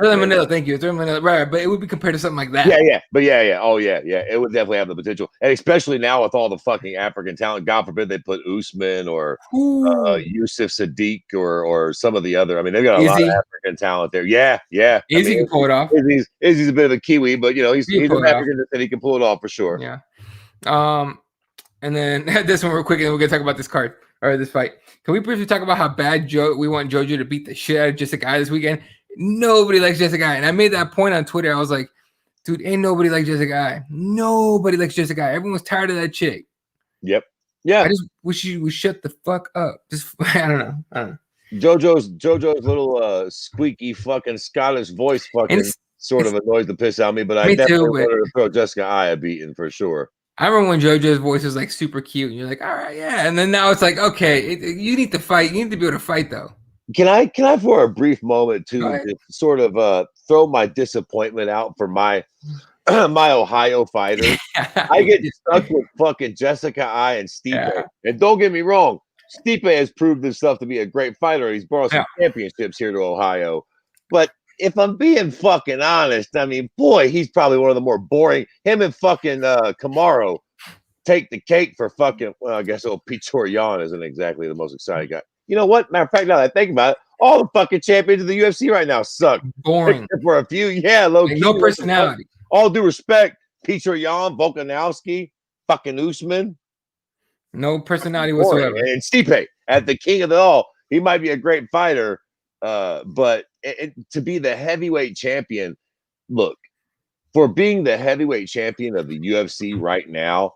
Thank you. Thriller Manila, right? But it would be compared to something like that. Yeah. Oh yeah. It would definitely have the potential, and especially now with all the fucking African talent. God forbid they put Usman or Yusuf Sadiq or some of the other. I mean, they've got a lot of African talent there. Yeah. Izzy can pull it off. Izzy's a bit of a Kiwi, but he's an African and he can pull it off for sure. Yeah. And then this one real quick, and we're gonna talk about this card. Or this fight. Can we briefly talk about how bad we want Jojo to beat the shit out of Jessica Eye this weekend? Nobody likes Jessica Eye. And I made that point on Twitter. I was like, dude, ain't nobody like Jessica Eye. Nobody likes Jessica Eye. Everyone's tired of that chick. Yep. Yeah. I just wish you would shut the fuck up. Just I don't know. Jojo's little squeaky fucking Scottish voice sort of annoys the piss out of me, but I definitely wanted to throw Jessica Eye a beating for sure. I remember when JoJo's voice was like super cute, and you're like, all right, yeah. And then now it's like, okay, you need to fight. You need to be able to fight, though. Can I for a brief moment to sort of throw my disappointment out for my my Ohio fighters? I get stuck with fucking Jessica Eye and Stipe. Yeah. And don't get me wrong, Stipe has proved himself to be a great fighter. He's brought some championships here to Ohio, but if I'm being fucking honest, I mean, boy, he's probably one of the more boring. Him and fucking Camaro take the cake for fucking. Well, I guess Pichor Yan isn't exactly the most exciting guy. You know what? Matter of fact, now that I think about it, all the fucking champions of the UFC right now suck. Boring for a few. Yeah, low key. No personality. All due respect, Pichor Yan, Volkanovski, fucking Usman. No personality whatsoever. And Stipe at the king of it all. He might be a great fighter, but. To be the heavyweight champion, look, for being the heavyweight champion of the UFC right now,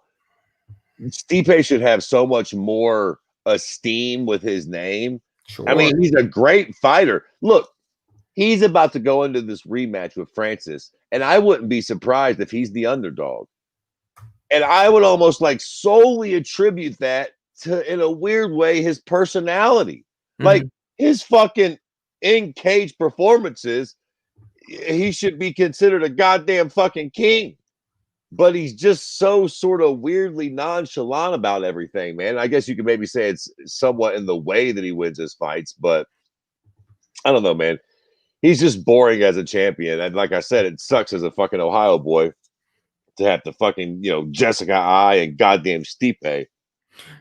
Stipe should have so much more esteem with his name. Sure. I mean, he's a great fighter. Look, he's about to go into this rematch with Francis, and I wouldn't be surprised if he's the underdog. And I would almost like solely attribute that to, in a weird way, his personality. Like his fucking in-cage performances, he should be considered a goddamn fucking king. But he's just so sort of weirdly nonchalant about everything, man. I guess you could maybe say it's somewhat in the way that he wins his fights, but I don't know, man. He's just boring as a champion. And like I said, it sucks as a fucking Ohio boy to have to fucking, Jessica I and goddamn Stipe.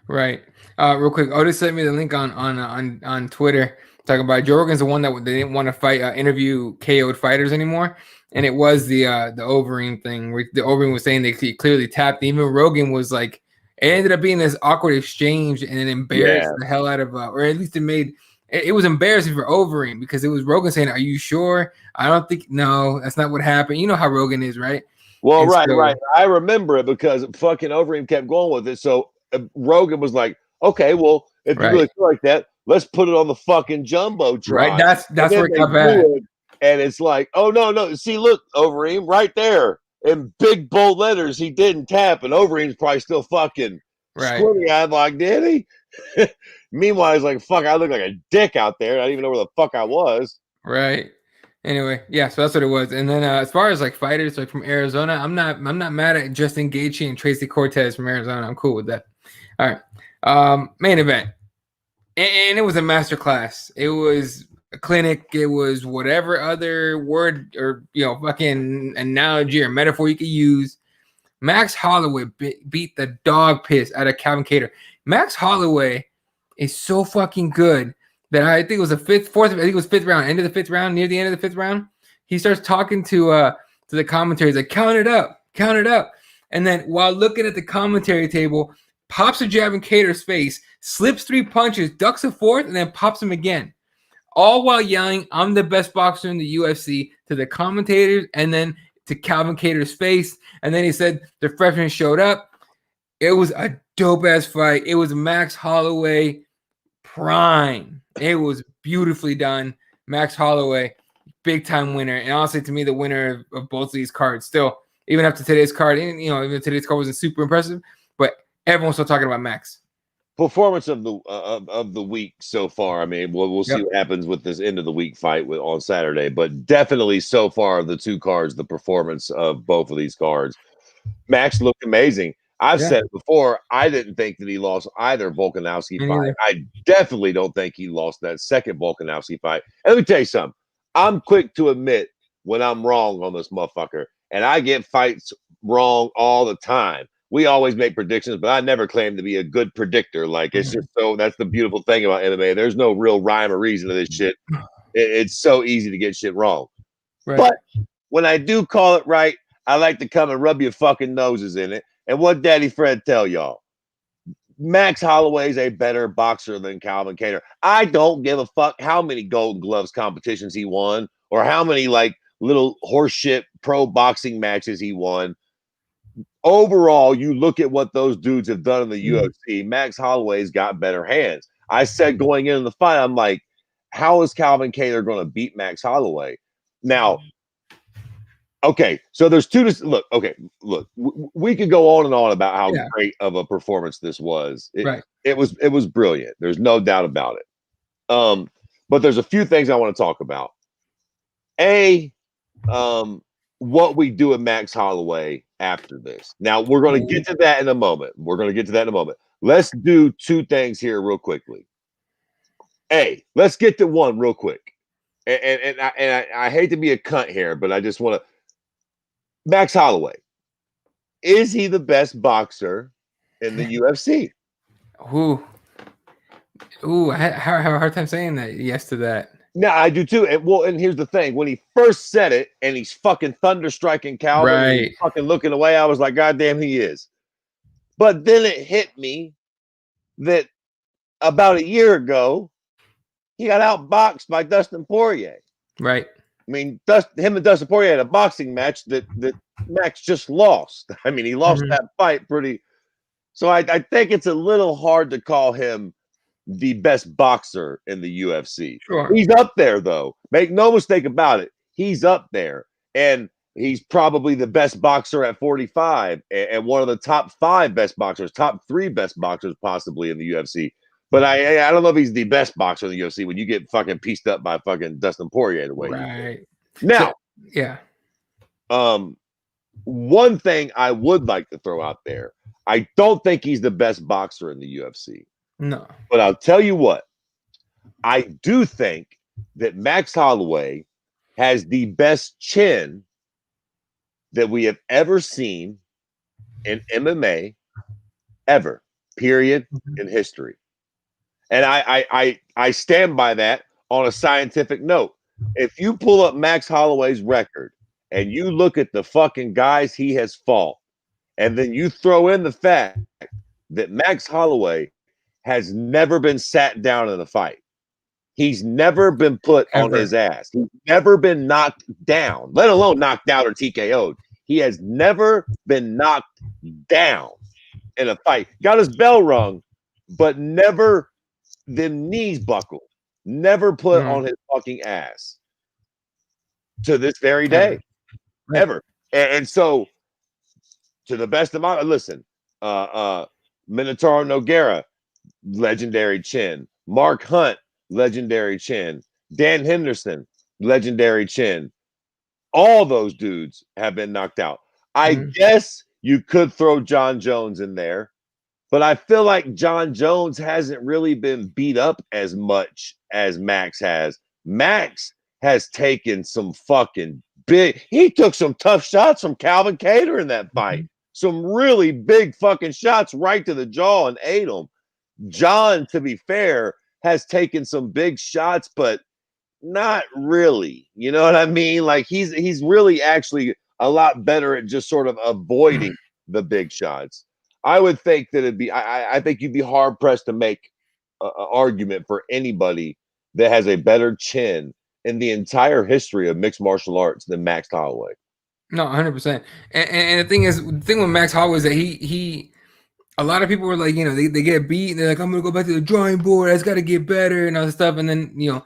Right. Real quick, Otis sent me the link on Twitter talking about Joe Rogan's the one that they didn't want to fight interview KO'd fighters anymore, and it was the Overeem thing where the Overeem was saying they clearly tapped. Even Rogan was like, it ended up being this awkward exchange, and it embarrassed the hell out of, or at least it was embarrassing for Overeem because it was Rogan saying, "Are you sure?" I don't think. No, that's not what happened. You know how Rogan is, right? Well, right. I remember it because fucking Overeem kept going with it. So Rogan was like, "Okay, well, if you really feel like that, let's put it on the fucking jumbotron." Right. That's where it got bad. And it's like, oh no. See, look, Overeem, right there in big bold letters, he didn't tap, and Overeem's probably still fucking squinty eyed like, did he? Meanwhile, he's like, fuck, I look like a dick out there. I didn't even know where the fuck I was. Right. Anyway, yeah, so that's what it was. And then as far as like fighters like from Arizona, I'm not mad at Justin Gaethje and Tracy Cortez from Arizona. I'm cool with that. All right. Main event. And it was a masterclass. It was a clinic. It was whatever other word or fucking analogy or metaphor you could use. Max Holloway beat the dog piss out of Calvin Kattar. Max Holloway is so fucking good that I think it was fifth round, end of the fifth round, near the end of the fifth round. He starts talking to the commentaries like, count it up. And then while looking at the commentary table, pops a jab in Kattar's face, slips 3 punches, ducks a fourth, and then pops him again. All while yelling, "I'm the best boxer in the UFC" to the commentators and then to Calvin Kattar's face. And then he said the freshman showed up. It was a dope-ass fight. It was Max Holloway prime. It was beautifully done. Max Holloway, big-time winner. And honestly, to me, the winner of both of these cards. Still, even after today's card, even today's card wasn't super impressive, but everyone's still talking about Max. Performance of the week so far. I mean, we'll see what happens with this end of the week fight on Saturday, but definitely so far the two cards, the performance of both of these cards. Max looked amazing. I've said it before. I didn't think that he lost either Volkanovski fight. I definitely don't think he lost that second Volkanovski fight. And let me tell you something. I'm quick to admit when I'm wrong on this motherfucker, and I get fights wrong all the time. We always make predictions, but I never claim to be a good predictor. Like, it's just so, that's the beautiful thing about MMA. There's no real rhyme or reason to this shit. It's so easy to get shit wrong. Right. But when I do call it right, I like to come and rub your fucking noses in it. And what Daddy Fred tell y'all? Max Holloway's a better boxer than Calvin Kattar. I don't give a fuck how many Golden Gloves competitions he won or how many like little horseshit pro boxing matches he won. Overall, you look at what those dudes have done in the UFC, Max Holloway's got better hands. I said going into the fight, I'm like, how is Calvin Kattar going to beat Max Holloway? Now, okay, so there's two. Look, we could go on and on about how great of a performance this was. It was brilliant. There's no doubt about it. But there's a few things I want to talk about. What we do with Max Holloway after this. Now, we're going to get to that in a moment. Let's do two things here real quickly. Let's get to one real quick. And I hate to be a cunt here, but I just want to. Max Holloway, is he the best boxer in the UFC? I have a hard time saying that. Yes to that. No, I do too. And here's the thing: when he first said it, and he's fucking thunderstriking Calvin, and he's fucking looking away, I was like, "God damn, he is." But then it hit me that about a year ago, he got outboxed by Dustin Poirier. Right. I mean, him and Dustin Poirier had a boxing match that Max just lost. I mean, he lost that fight pretty. So I think it's a little hard to call him the best boxer in the UFC. Sure. He's up there, though. Make no mistake about it. He's up there. And he's probably the best boxer at 45 and one of the top 5 best boxers, top 3 best boxers possibly in the UFC. But I don't know if he's the best boxer in the UFC when you get fucking pieced up by fucking Dustin Poirier the way. Right. Now, yeah. One thing I would like to throw out there, I don't think he's the best boxer in the UFC. No. But I'll tell you what, I do think that Max Holloway has the best chin that we have ever seen in MMA ever, period, in history. And I stand by that on a scientific note. If you pull up Max Holloway's record and you look at the fucking guys he has fought, and then you throw in the fact that Max Holloway has never been sat down in a fight. He's never been put on his ass. He's never been knocked down, let alone knocked out or TKO'd. He has never been knocked down in a fight. Got his bell rung, but never the knees buckled. Never put on his fucking ass to this very day. Ever. And so, to the best of my listen, Minotauro Nogueira, legendary chin. Mark Hunt, legendary chin. Dan Henderson, legendary chin. All those dudes have been knocked out. I guess you could throw John Jones in there, but I feel like John Jones hasn't really been beat up as much as Max has. Max has taken some fucking he took some tough shots from Calvin Kattar in that fight. Some really big fucking shots right to the jaw and ate them. John, to be fair, has taken some big shots, but not really. You know what I mean? Like he's really actually a lot better at just sort of avoiding the big shots. I would think that it'd be I think you'd be hard pressed to make an argument for anybody that has a better chin in the entire history of mixed martial arts than Max Holloway. No, 100%. And the thing with Max Holloway is that he a lot of people were like, they get beat and they're like, I'm gonna go back to the drawing board. It's got to get better and all this stuff. And then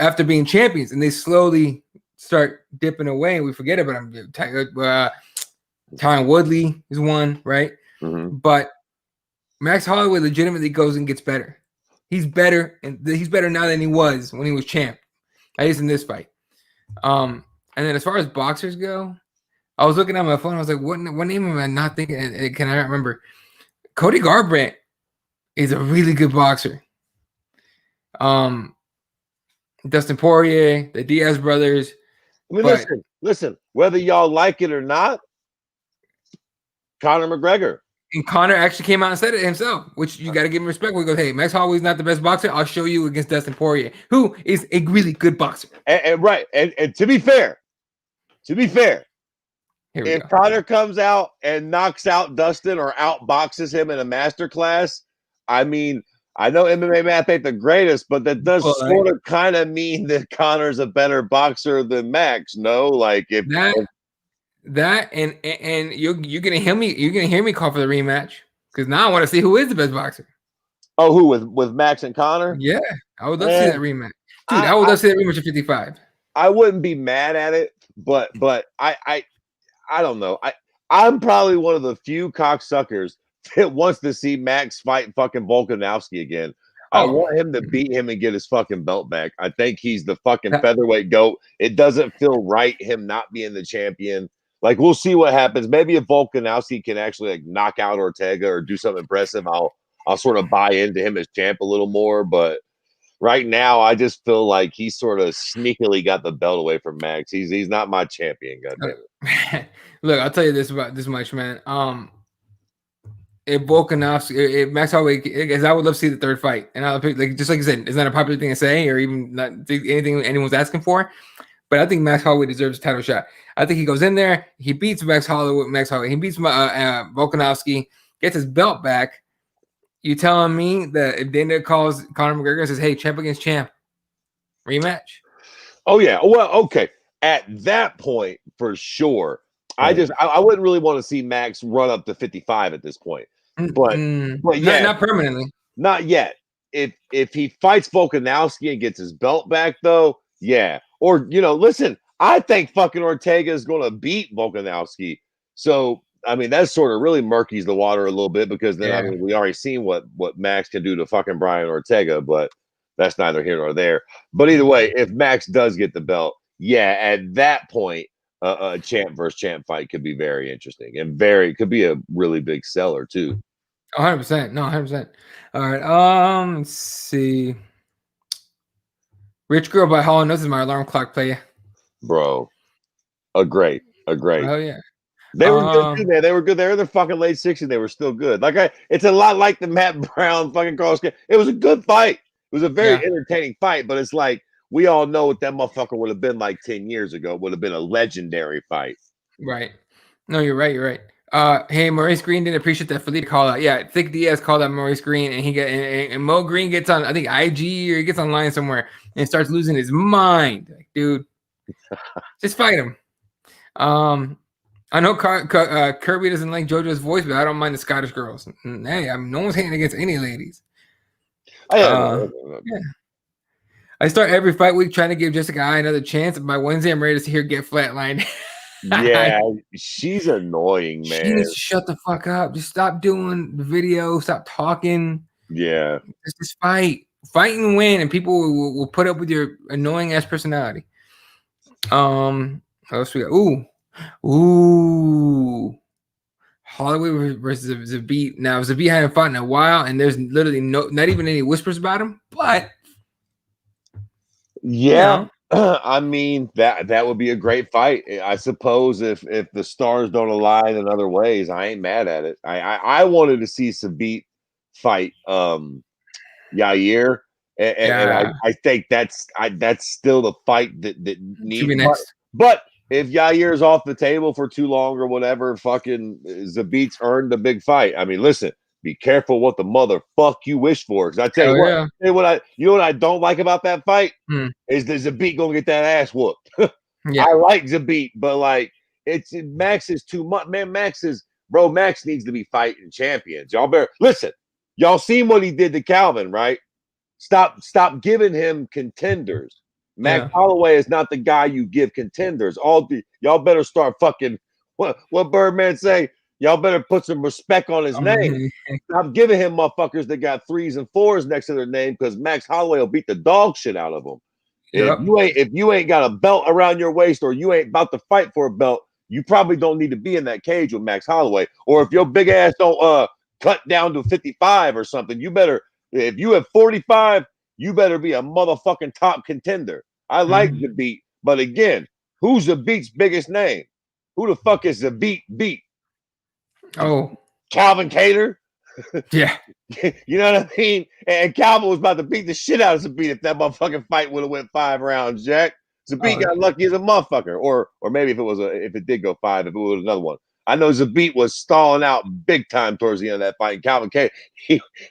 after being champions, and they slowly start dipping away, and we forget about them. Tyron Woodley is one, right? But Max Holloway legitimately goes and gets better. He's better, and he's better now than he was when he was champ. At least in this fight. And then as far as boxers go, I was looking at my phone. I was like, what name am I not thinking? And can I remember? Cody Garbrandt is a really good boxer. Dustin Poirier, the Diaz brothers. I mean, listen, whether y'all like it or not, Conor McGregor. And Conor actually came out and said it himself, which you got to give him respect. We go, hey, Max Holloway's not the best boxer. I'll show you against Dustin Poirier, who is a really good boxer. And right. And to be fair, if Conor comes out and knocks out Dustin or outboxes him in a masterclass, I mean, I know MMA math ain't the greatest, but that does sort of kind of mean that Conor's a better boxer than Max. No, like if that and you're gonna hear me call for the rematch because now I want to see who is the best boxer. Oh, who with Max and Conor? Yeah, I would love to see that rematch, dude. I would love to see that rematch at 55. I wouldn't be mad at it, but I don't know. I'm probably one of the few cocksuckers that wants to see Max fight fucking Volkanovski again. I want him to beat him and get his fucking belt back. I think he's the fucking featherweight GOAT. It doesn't feel right him not being the champion. Like, we'll see what happens. Maybe if Volkanovski can actually like knock out Ortega or do something impressive, I'll sort of buy into him as champ a little more. But right now, I just feel like he sort of sneakily got the belt away from Max. He's not my champion. Goddamn. Look, I'll tell you this about this much, man. If Volkanovski, if Max Holloway, because I would love to see the third fight, and I'll pick, like you said, it's not a popular thing to say, or even not anything anyone's asking for. But I think Max Holloway deserves a title shot. I think he goes in there, he beats Max Holloway. He beats Volkanovski, gets his belt back. You telling me that if Dana calls Conor McGregor and says, "Hey, champ against champ, rematch"? Oh yeah. Well, okay. At that point, for sure. I wouldn't really want to see Max run up to 55 at this point. But yeah, not permanently. Not yet. If he fights Volkanovski and gets his belt back, though, yeah. Or listen, I think fucking Ortega is going to beat Volkanovski. So I mean, that sort of really murkies the water a little bit because then I mean we already seen what Max can do to fucking Brian Ortega, but that's neither here nor there. But either way, if Max does get the belt, yeah, at that point, a champ versus champ fight could be very interesting and could be a really big seller too. 100%. No, 100%. All right. Let's see. Rich Girl by Hall knows is my alarm clock player. Bro, a great. Oh yeah. They were good too, man. They were good. They were in the fucking late 60s. They were still good. It's a lot like the Matt Brown fucking Carlos. It was a good fight. It was a very entertaining fight, but it's like we all know what that motherfucker would have been like 10 years ago. It would have been a legendary fight. Right. No, you're right. You're right. Hey, Maurice Green didn't appreciate that Felipe call out. Yeah, Thick Diaz called out Maurice Green, and and Mo Green gets on, I think IG or he gets online somewhere and starts losing his mind. Like, dude, just fight him. I know Kirby doesn't like JoJo's voice, but I don't mind the Scottish girls. Hey, no one's hating against any ladies. Yeah. I start every fight week trying to give Jessica I another chance. By Wednesday, I'm ready to see her get flatlined. Yeah, she's annoying, man. She needs to shut the fuck up. Just stop doing the video. Stop talking. Yeah. Just fight. Fight and win, and people will put up with your annoying ass personality. What else we got? Ooh. Holloway versus Zabit. Now, Zabit hadn't fought in a while, and there's literally not even any whispers about him, but yeah. I mean, that would be a great fight. I suppose if the stars don't align in other ways, I ain't mad at it. I wanted to see Zabit fight Yair, and I think that's still the fight that needs to be next. But if Yair's off the table for too long or whatever, fucking Zabit's earned a big fight. I mean, listen, be careful what the motherfuck you wish for. Because I tell you what, I don't like about that fight is that Zabit gonna get that ass whooped. I like Zabit, but like Max is too much. Man, Max needs to be fighting champions. Y'all better listen. Y'all seen what he did to Calvin, right? Stop giving him contenders. Max Holloway is not the guy you give contenders. Y'all better start fucking what Birdman say. Y'all better put some respect on his name. Stop giving him motherfuckers that got 3s and 4s next to their name because Max Holloway will beat the dog shit out of them. If you ain't got a belt around your waist or you ain't about to fight for a belt, you probably don't need to be in that cage with Max Holloway. Or if your big ass don't cut down to 55 or something, you better. If you have 45, you better be a motherfucking top contender. I like Zabit, but again, who's Zabit's biggest name? Who the fuck is Zabit beat? Oh, Calvin Kattar. Yeah. You know what I mean? And Calvin was about to beat the shit out of Zabit if that motherfucking fight would have went 5 rounds, Jack. Zabit got lucky as a motherfucker. Or maybe if it did go 5, if it was another one. I know Zabit was stalling out big time towards the end of that fight. And Calvin Kattar,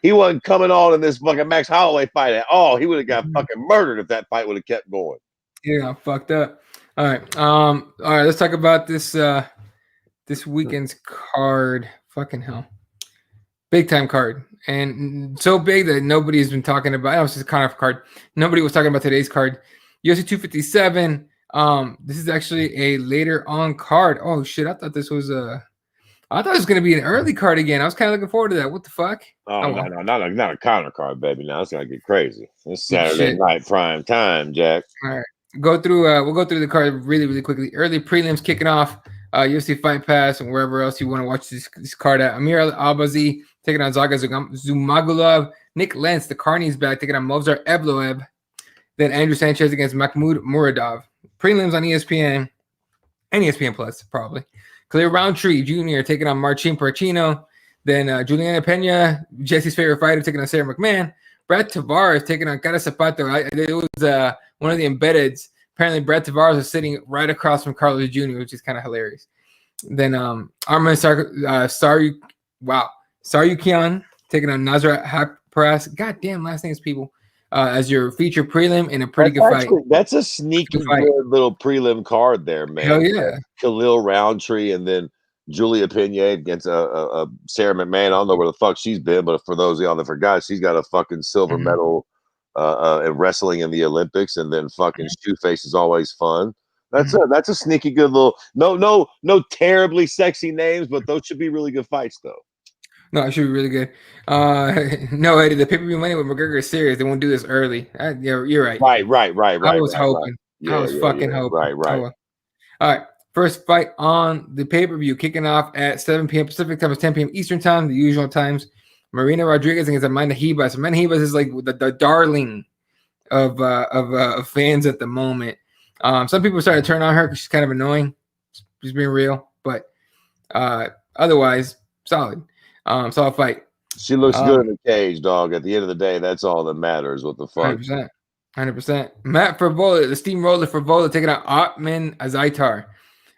he wasn't coming on in this fucking Max Holloway fight at all. He would have got fucking murdered if that fight would have kept going. Yeah, fucked up. All right. All right, let's talk about this this weekend's card. Fucking hell. Big time card. And so big that nobody's been talking about. It was just a Conor card. Nobody was talking about today's card. UFC 257. This is actually a later on card. Oh shit! I thought this was I thought it was gonna be an early card again. I was kind of looking forward to that. What the fuck? No, not a Conor card, baby. Now it's gonna get crazy. It's Saturday night prime time, Jack. All right, we'll go through the card really, really quickly. Early prelims kicking off. UFC Fight Pass and wherever else you want to watch this card at. Amir Albazi taking on Zaga Zumagulov. Nick Lentz, the Carney's back, taking on Movsar Evloev. Then Andrew Sanchez against Mahmoud Muradov. Prelims on ESPN and ESPN Plus, probably. Khalil Roundtree Jr. taking on Marcin Parchino. Then Juliana Pena, Jesse's favorite fighter, taking on Sarah McMahon. Brad Tavares taking on Cara Zapato. It was one of the embeddeds. Apparently, Brad Tavares was sitting right across from Carlos Jr., which is kind of hilarious. Then Arman Saryukian taking on Nasrat Haqparast. Goddamn last names, people. As your feature prelim in a pretty good fight. That's a sneaky good little prelim card there, man. Hell yeah. Khalil Roundtree and then Julia Pena against Sarah McMahon. I don't know where the fuck she's been, but for those of y'all that forgot, she's got a fucking silver medal in wrestling in the Olympics, and then fucking Shoeface is always fun. That's a sneaky good little no terribly sexy names, but those should be really good fights though. No, it should be really good. No, Eddie, the pay-per-view money with McGregor is serious. They won't do this early. Yeah, you're right. Right. I was hoping. Yeah, I was fucking hoping. Right. Oh, well. All right. First fight on the pay-per-view, kicking off at 7 p.m. Pacific time, 10 p.m. Eastern time, the usual times. Marina Rodriguez against Amanda Ribas. Amanda Ribas is like the darling of fans at the moment. Some people started to turn on her because she's kind of annoying. She's being real, but otherwise solid. Solid fight. She looks good in the cage, dog. At the end of the day, that's all that matters. What the fuck? 100%. Matt Favola, the steamroller Favola, taking out Otman Azaitar.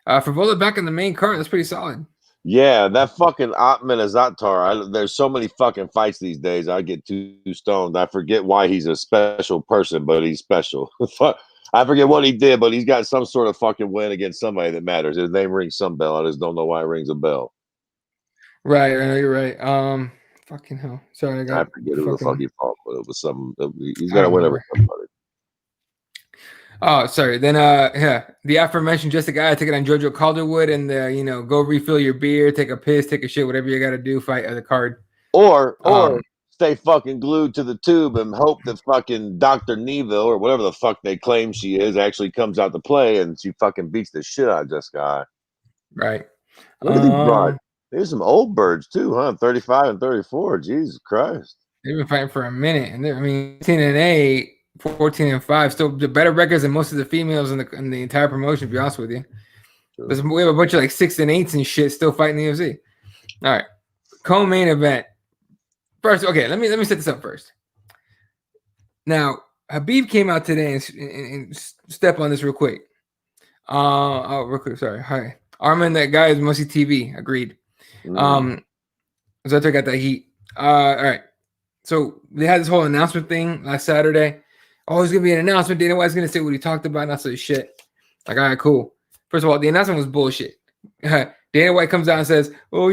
Favola back in the main card. That's pretty solid. Yeah, that fucking Otman Azaitar. There's so many fucking fights these days. I get too stoned. I forget why he's a special person, but he's special. I forget what he did, but he's got some sort of fucking win against somebody that matters. His name rings some bell. I just don't know why it rings a bell. Right, you're right. Fucking hell. Sorry, I forget who the fuck he fought, but it was something. He's got to win over somebody. Oh, sorry. Then, the aforementioned Jessica Guy taking on Jojo Calderwood, and go refill your beer, take a piss, take a shit, whatever you got to do, fight the card. Or stay fucking glued to the tube and hope that fucking Dr. Neville or whatever the fuck they claim she is actually comes out to play and she fucking beats the shit out of Jessica Guy. Right. Look at these broads. There's some old birds too, huh? 35 and 34. Jesus Christ. They've been fighting for a minute, and 18-8, 14-5, still the better records than most of the females in the entire promotion. To be honest with you, we have a bunch of like 6 and 8s and shit still fighting the UFC. All right, co-main event. First, okay, let me set this up first. Now, Habib came out today and step on this real quick. Real quick, sorry. Hi, Armin, that guy is mostly TV. Agreed. Zato got that heat. All right. So they had this whole announcement thing last Saturday. Oh, there's gonna be an announcement. Dana White's gonna say what he talked about, not so shit. Like, all right, cool. First of all, the announcement was bullshit. Dana White comes out and says, "Oh,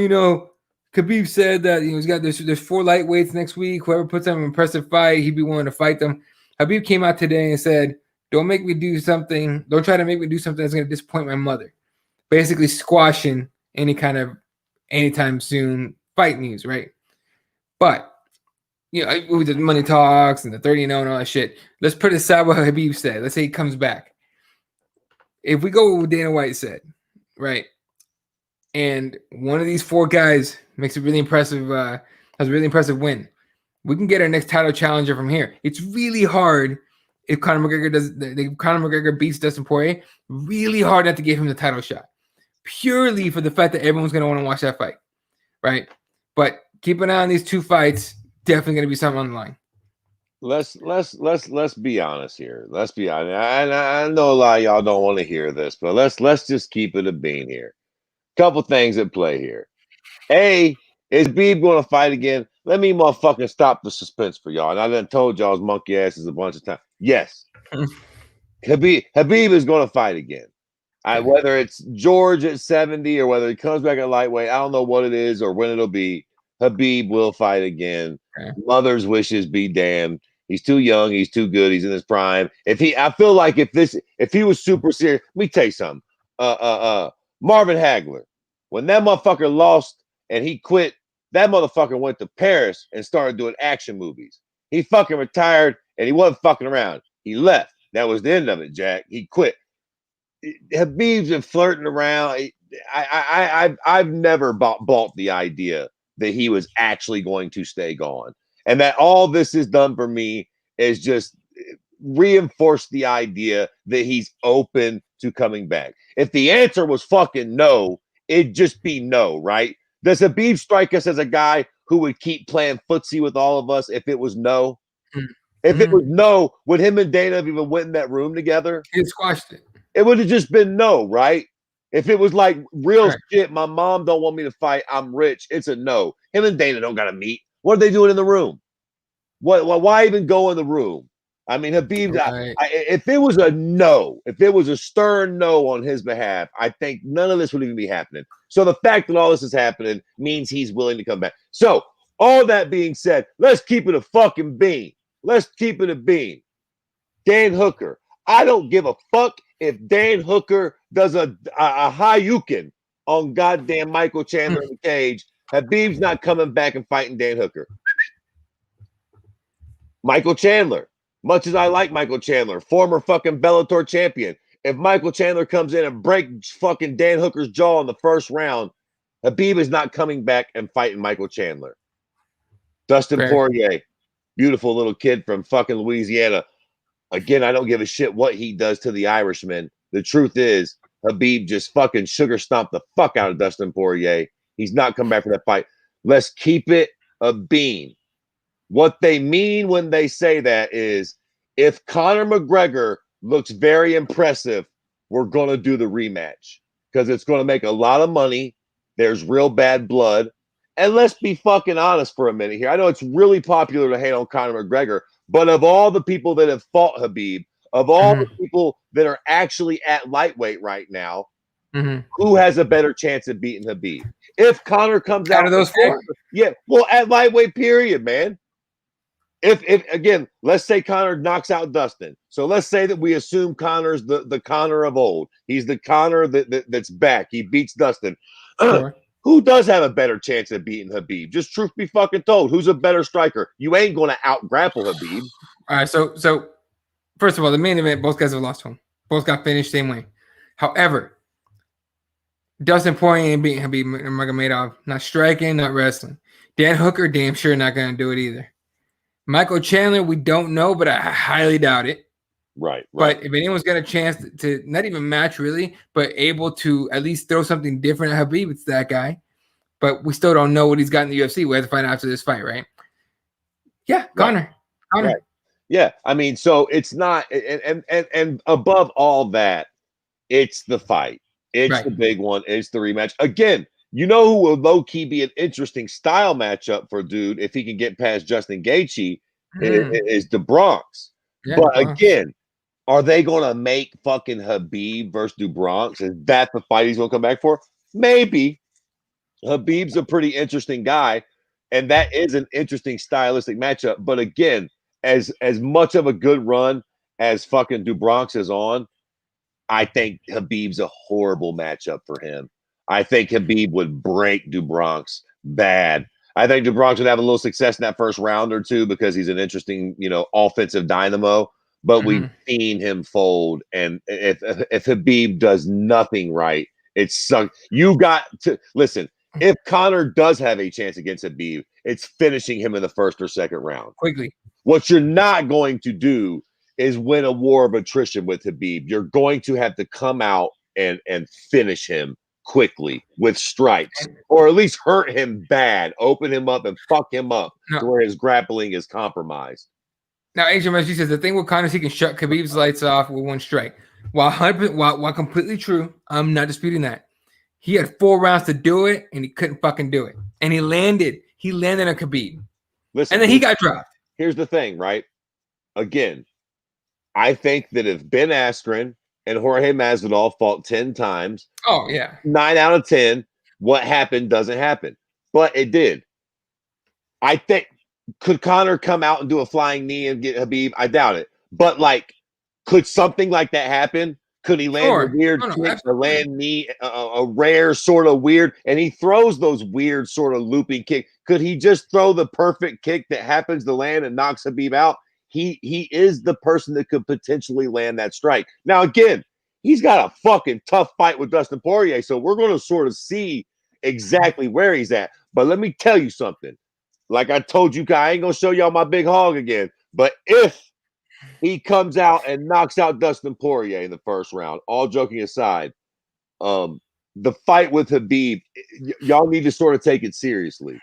Khabib said that he's got there's 4 lightweights next week. Whoever puts on an impressive fight, he'd be willing to fight them." Khabib came out today and said, "Don't make me do something. Don't try to make me do something that's gonna disappoint my mother." Basically, squashing any kind of anytime soon fight news, right? But with the money talks and the 30-0 and all that shit, let's put aside what Habib said. Let's say he comes back. If we go with what Dana White said, right, and one of these 4 guys makes a really impressive, has a really impressive win, we can get our next title challenger from here. It's really hard if Conor McGregor beats Dustin Poirier. Really hard not to give him the title shot, purely for the fact that everyone's going to want to watch that fight, right? But keep an eye on these 2 fights. Definitely going to be something on the line. Let's be honest here. Let's be honest. I know a lot of y'all don't want to hear this, but let's just keep it a bean here. Couple things at play here. A, is Khabib going to fight again? Let me motherfucking stop the suspense for y'all. And I done told y'all's monkey asses a bunch of times. Yes, Khabib is going to fight again. Whether it's George at 70 or whether he comes back at lightweight, I don't know what it is or when it'll be. Khabib will fight again. Okay. Mother's wishes be damned. He's too young. He's too good. He's in his prime. I feel like if he was super serious, let me tell you something. Marvin Hagler, when that motherfucker lost and he quit, that motherfucker went to Paris and started doing action movies. He fucking retired and he wasn't fucking around. He left. That was the end of it, Jack. He quit. Habib's been flirting around. I've never bought the idea that he was actually going to stay gone. And that all this has done for me is just reinforce the idea that he's open to coming back. If the answer was fucking no, it'd just be no, right? Does Habib strike us as a guy who would keep playing footsie with all of us if it was no? If it was no, would him and Dana have even went in that room together? He squashed it. It would have just been no, right? If it was like real shit, my mom don't want me to fight, I'm rich, it's a no. Him and Dana don't got to meet. What are they doing in the room? Why even go in the room? I mean, Habib, if it was a no, if it was a stern no on his behalf, I think none of this would even be happening. So the fact that all this is happening means he's willing to come back. So all that being said, let's keep it a fucking bean. Let's keep it a bean. Dan Hooker. I don't give a fuck if Dan Hooker does a Hayukin on goddamn Michael Chandler in the cage. Habib's not coming back and fighting Dan Hooker. Michael Chandler. Much as I like Michael Chandler, former fucking Bellator champion, if Michael Chandler comes in and breaks fucking Dan Hooker's jaw in the first round, Habib is not coming back and fighting Michael Chandler. Dustin Poirier, beautiful little kid from fucking Louisiana. Again, I don't give a shit what he does to the Irishman. The truth is, Habib just fucking sugar stomped the fuck out of Dustin Poirier. He's not coming back for that fight. Let's keep it a bean. What they mean when they say that is, if Conor McGregor looks very impressive, we're going to do the rematch because it's going to make a lot of money. There's real bad blood. And let's be fucking honest for a minute here. I know it's really popular to hate on Conor McGregor, but of all the people that have fought Habib, of all the people that are actually at lightweight right now, who has a better chance of beating Habib? If Conor comes out of those four, at lightweight, period, man. If again, let's say Conor knocks out Dustin. So let's say that we assume Conor's the Conor of old. He's the Conor that's back. He beats Dustin. Sure. Who does have a better chance of beating Habib? Just truth be fucking told, who's a better striker? You ain't going to out grapple Habib. All right, so first of all, the main event, both guys have lost one. Both got finished same way. However, Dustin Poirier ain't beating Habib Nurmagomedov. Not striking, not wrestling. Dan Hooker, damn sure not going to do it either. Michael Chandler, we don't know, but I highly doubt it. Right. But if anyone's got a chance to not even match really, but able to at least throw something different at Habib, it's that guy. But we still don't know what he's got in the UFC. We have to find out after this fight, right? Yeah, Conor. Right. Yeah, I mean, so it's not, and above all that, it's the fight. It's the big one. It's the rematch. Again, you know who will low-key be an interesting style matchup for dude if he can get past Justin Gaethje is the Bronx. Yeah, but again, are they going to make fucking Habib versus DuBronx? Is that the fight he's going to come back for? Maybe. Habib's a pretty interesting guy, and that is an interesting stylistic matchup. But again, as much of a good run as fucking DuBronx is on, I think Habib's a horrible matchup for him. I think Habib would break DuBronx bad. I think DuBronx would have a little success in that first round or two because he's an interesting, offensive dynamo. But we've seen him fold, and if Habib does nothing right, it's sunk. You got to listen. If Conor does have a chance against Habib, it's finishing him in the first or second round quickly. What you're not going to do is win a war of attrition with Habib. You're going to have to come out and finish him quickly with strikes, or at least hurt him bad, open him up and fuck him up to where his grappling is compromised. Now, Agent Messi says the thing with Conor is he can shut Khabib's lights off with one strike. While completely true, I'm not disputing that. He had 4 rounds to do it, and he couldn't fucking do it. And he landed on Khabib. Listen, and then he got dropped. Here's the thing, right? Again, I think that if Ben Askren and Jorge Masvidal fought 10 times, 9 out of 10, what happened doesn't happen. But it did. I think, could Conor come out and do a flying knee and get Habib? I doubt it. But, could something like that happen? Could he land a weird kick, a land knee, a rare sort of weird? And he throws those weird sort of looping kicks. Could he just throw the perfect kick that happens to land and knocks Habib out? He is the person that could potentially land that strike. Now, again, he's got a fucking tough fight with Dustin Poirier, so we're going to sort of see exactly where he's at. But let me tell you something. Like I told you, I ain't going to show y'all my big hog again. But if he comes out and knocks out Dustin Poirier in the first round, all joking aside, the fight with Habib, y'all need to sort of take it seriously.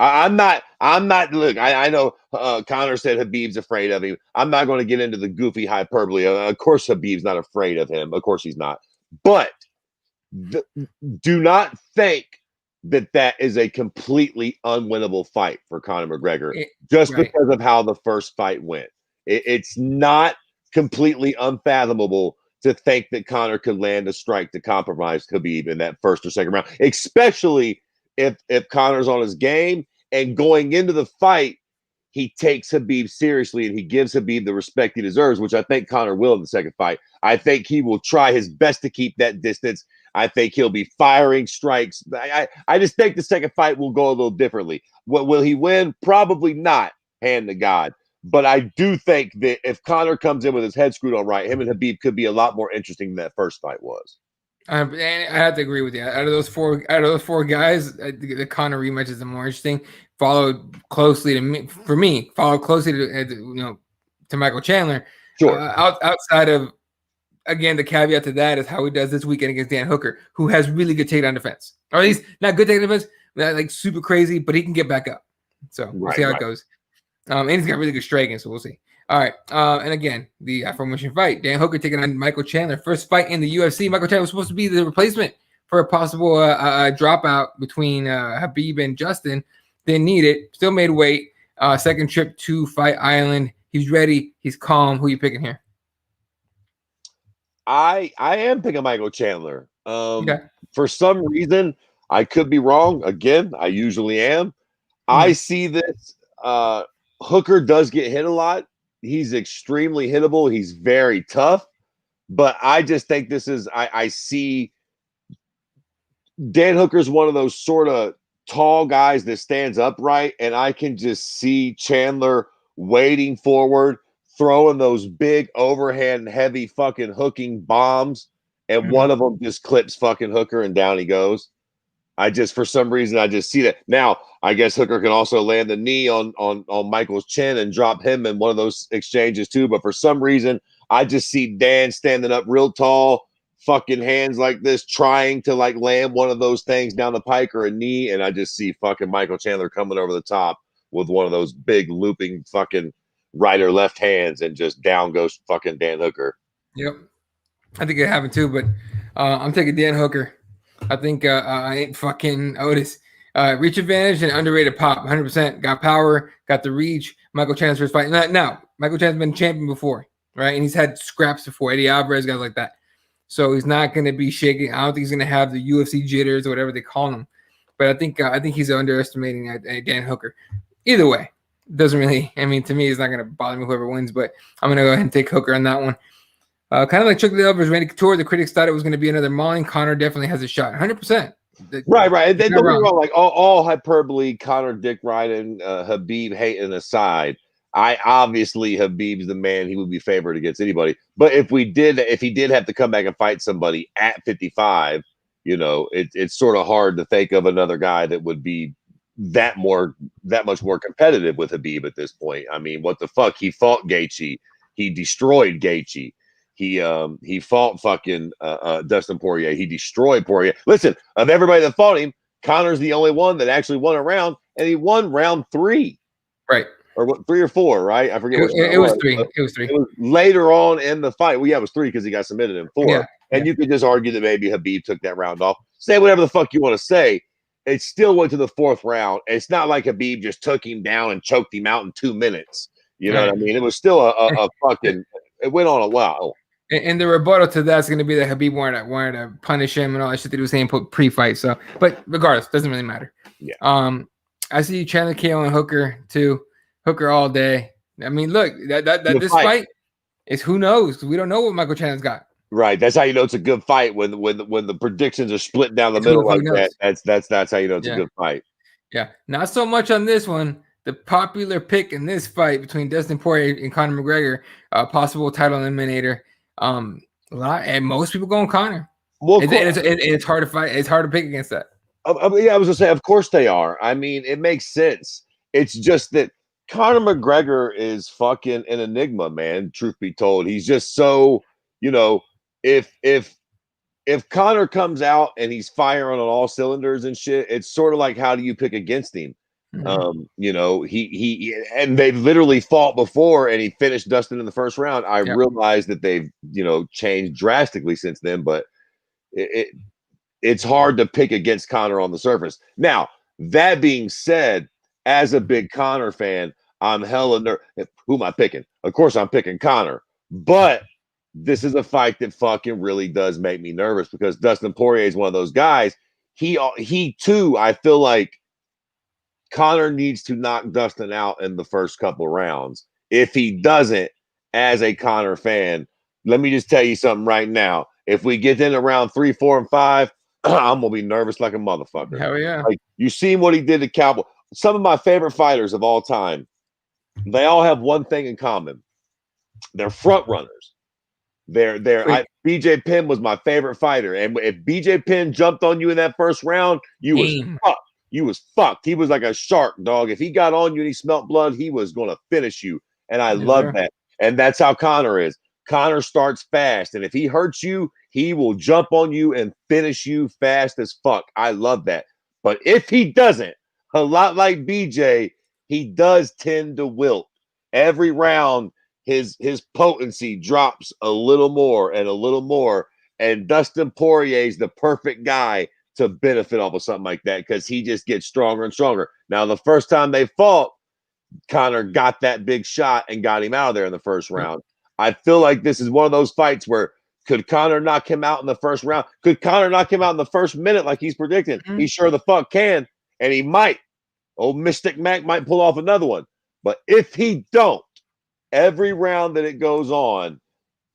I'm not, look, I know Conor said Habib's afraid of him. I'm not going to get into the goofy hyperbole. Of course, Habib's not afraid of him. Of course he's not. But do not think that is a completely unwinnable fight for Conor McGregor just because of how the first fight went. It's not completely unfathomable to think that Conor could land a strike to compromise Khabib in that first or second round, especially if Conor's on his game and going into the fight, he takes Khabib seriously and he gives Khabib the respect he deserves, which I think Conor will in the second fight. I think he will try his best to keep that distance. I think he'll be firing strikes. I just think the second fight will go a little differently. What will he win? Probably not, hand to God. But I do think that if Conor comes in with his head screwed on right, him and Khabib could be a lot more interesting than that first fight was. And I have to agree with you. Out of those four guys, the Conor rematch is the more interesting. Followed closely to me, followed closely to Michael Chandler. Sure. Outside of, again, the caveat to that is how he does this weekend against Dan Hooker, who has really good takedown defense, or at least not good takedown defense, not like super crazy, but he can get back up. So we'll see how it goes. And he's got really good striking, so we'll see. All right. And again, the aforementioned fight, Dan Hooker taking on Michael Chandler. First fight in the UFC. Michael Chandler was supposed to be the replacement for a possible dropout between Khabib and Justin. Didn't need it. Still made weight. Second trip to Fight Island. He's ready. He's calm. Who are you picking here? I am picking Michael Chandler. Okay. For some reason, I could be wrong. Again, I usually am. I see this. Hooker does get hit a lot. He's extremely hittable. He's very tough. But I just think this is, I see Dan Hooker's one of those sort of tall guys that stands upright, and I can just see Chandler wading forward, throwing those big overhand heavy fucking hooking bombs, and one of them just clips fucking Hooker and down he goes. For some reason, I just see that. Now, I guess Hooker can also land the knee on Michael's chin and drop him in one of those exchanges too. But for some reason, I just see Dan standing up real tall, fucking hands like this, trying to like land one of those things down the pike or a knee. And I just see fucking Michael Chandler coming over the top with one of those big looping fucking right or left hands, and just down goes fucking Dan Hooker. Yep. I think it happened too, but I'm taking Dan Hooker. I think I ain't fucking Otis. Reach advantage and underrated pop. 100%. Got power, got the reach. Michael Chandler's first fight. Now, Michael Chandler's been champion before, right? And he's had scraps before. Eddie Alvarez, guys like that. So he's not going to be shaking. I don't think he's going to have the UFC jitters or whatever they call him. But I think he's underestimating Dan Hooker. Either way, doesn't really. I mean, to me, it's not going to bother me whoever wins. But I'm going to go ahead and take Hooker on that one. Kind of like Chuck Liddell versus Randy Couture. The critics thought it was going to be another mauling. Conor definitely has a shot. 100%. Right. Don't get me wrong. Like all hyperbole, Conor dick riding, Khabib hating aside, Khabib's the man. He would be favored against anybody. But if he did have to come back and fight somebody at 55, it's sort of hard to think of another guy that would be that much more competitive with Khabib at this point. I mean, what the fuck? He fought Gaethje. He destroyed Gaethje. He fought fucking Dustin Poirier. He destroyed Poirier. Listen, of everybody that fought him, Conor's the only one that actually won a round, and he won round 3. Right. Or what, 3 or 4, right? I forget. It was 3. It was 3. It was later on in the fight. Well, yeah, it was 3 because he got submitted in 4. Yeah, and you could just argue that maybe Khabib took that round off. Say whatever the fuck you want to say. It still went to the 4th round. It's not like Khabib just took him down and choked him out in 2 minutes. You know what I mean? It was still a fucking. It went on a while. And the rebuttal to that's going to be that Khabib wanted to punish him and all that shit that he was saying pre-fight. So, but regardless, doesn't really matter. Yeah. I see Chandler KO and Hooker too. Hooker all day. I mean, look, this fight is who knows. We don't know what Michael Chandler's got. Right. That's how you know it's a good fight when the predictions are split down the middle like that. That's how you know it's a good fight. Yeah. Not so much on this one. The popular pick in this fight between Dustin Poirier and Conor McGregor, possible title eliminator. And most people going Conor. Well, it's hard to fight. It's hard to pick against that. I was gonna say, of course they are. I mean, it makes sense. It's just that Conor McGregor is fucking an enigma, man. Truth be told, he's just so, if Conor comes out and he's firing on all cylinders and shit, it's sort of like, how do you pick against him? He and they literally fought before and he finished Dustin in the first round. I realize that they've changed drastically since then, but it's hard to pick against Conor on the surface. Now, that being said, as a big Conor fan, I'm hella nervous. Who am I picking? Of course, I'm picking Conor. But this is a fight that fucking really does make me nervous because Dustin Poirier is one of those guys. He too, I feel like Conor needs to knock Dustin out in the first couple rounds. If he doesn't, as a Conor fan, let me just tell you something right now. If we get in around 3, 4, and 5, I'm gonna be nervous like a motherfucker. Hell yeah. Like you seen what he did to Cowboy. Some of my favorite fighters of all time, they all have one thing in common. They're front runners. BJ Penn was my favorite fighter. And if BJ Penn jumped on you in that first round, you was fucked. You was fucked. He was like a shark, dog. If he got on you and he smelt blood, he was going to finish you. And I love that. And that's how Conor is. Conor starts fast. And if he hurts you, he will jump on you and finish you fast as fuck. I love that. But if he doesn't, a lot like BJ, he does tend to wilt. Every round, his potency drops a little more and a little more. And Dustin Poirier is the perfect guy to benefit off of something like that because he just gets stronger and stronger. Now, the first time they fought, Conor got that big shot and got him out of there in the first round. I feel like this is one of those fights where could Conor knock him out in the first round? Could Conor knock him out in the first minute like he's predicting? He sure the fuck can, and he might. Old Mystic Mac might pull off another one. But if he don't, every round that it goes on,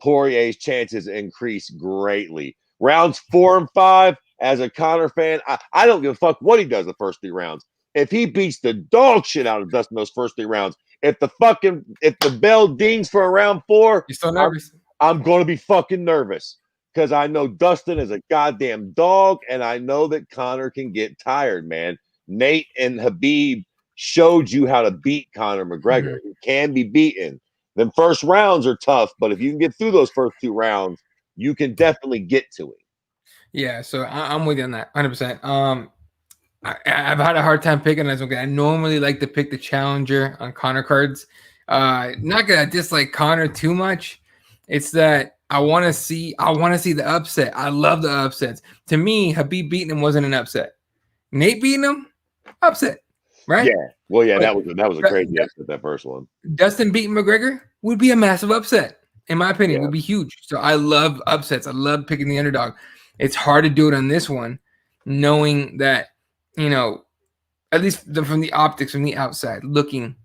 Poirier's chances increase greatly. Rounds 4 and 5, as a Conor fan, I don't give a fuck what he does the first 3 rounds. If he beats the dog shit out of Dustin those first 3 rounds, if the bell dings for a round 4, you're so nervous. I'm going to be fucking nervous because I know Dustin is a goddamn dog, and I know that Conor can get tired, man. Nate and Habib showed you how to beat Conor McGregor. He can be beaten. Them first rounds are tough, but if you can get through those first 2 rounds, you can definitely get to it. Yeah, so I'm with you on that, 100%. I've had a hard time picking this one. I normally like to pick the challenger on Conor cards. Not gonna dislike Conor too much. It's that I want to see the upset. I love the upsets. To me, Habib beating him wasn't an upset. Nate beating him, upset, right? Yeah. Well, yeah, that was a crazy upset, that first one. Dustin beating McGregor would be a massive upset, in my opinion. Would be huge. So I love upsets. I love picking the underdog. It's hard to do it on this one, knowing that, you know, at least from the optics, from the outside, looking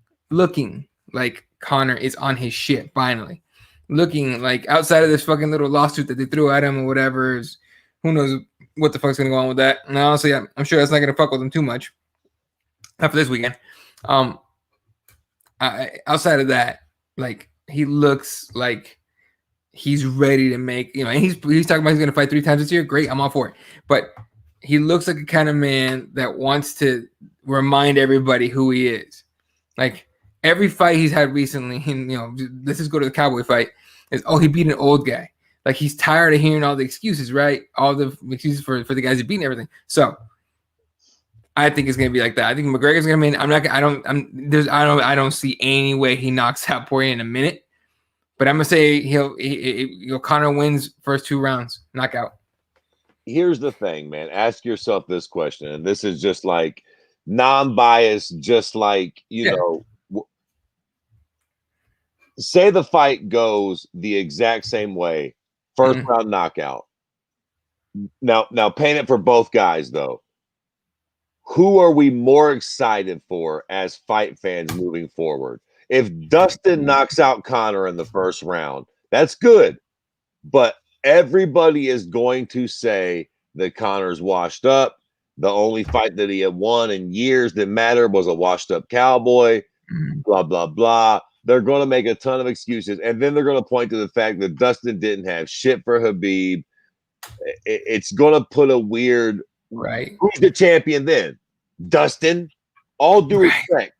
like Conor is on his shit finally. Looking like outside of this fucking little lawsuit that they threw at him or whatever, who knows what the fuck's gonna go on with that. And honestly, I'm sure that's not gonna fuck with him too much. Not for this weekend. Outside of that, like he looks like he's ready to make, you know, and he's talking about he's gonna fight 3 times this year. Great, I'm all for it. But he looks like a kind of man that wants to remind everybody who he is. Like every fight he's had recently, and you know, let's just go to the Cowboy fight, is he beat an old guy. Like he's tired of hearing all the excuses, right? All the excuses for the guys that beat everything. So I think it's gonna be like that. I think McGregor's gonna win. I don't see any way he knocks out Poirier in a minute. But I'm gonna say Conor wins first 2 rounds, knockout. Here's the thing, man. Ask yourself this question, and this is just like non-biased, just like you know. Say the fight goes the exact same way, first round knockout. Now paint it for both guys though. Who are we more excited for as fight fans moving forward? If Dustin knocks out Conor in the first round, that's good. But everybody is going to say that Conor's washed up. The only fight that he had won in years that mattered was a washed up cowboy, blah, blah, blah. They're going to make a ton of excuses. And then they're going to point to the fact that Dustin didn't have shit for Habib. It's going to put a weird, right? Who's the champion then? Dustin? All due respect.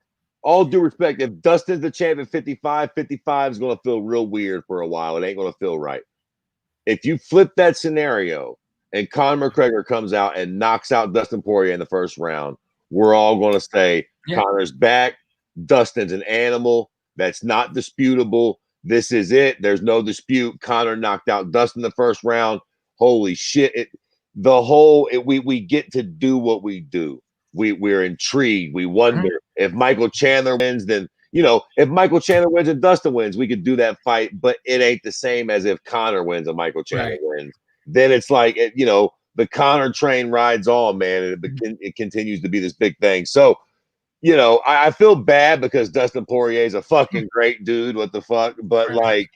All due respect. If Dustin's the champ at 55, 55 is going to feel real weird for a while. It ain't going to feel right. If you flip that scenario and Conor McGregor comes out and knocks out Dustin Poirier in the first round, we're all going to say Conor's back. Dustin's an animal. That's not disputable. This is it. There's no dispute. Conor knocked out Dustin the first round. Holy shit. We get to do what we do. We're intrigued. We wonder if Michael Chandler wins, then if Michael Chandler wins and Dustin wins, we could do that fight, but it ain't the same as if Conor wins and Michael Chandler wins. Then it's like, the Conor train rides on, man, and it continues to be this big thing. So, I feel bad because Dustin Poirier is a fucking great dude. What the fuck? But like,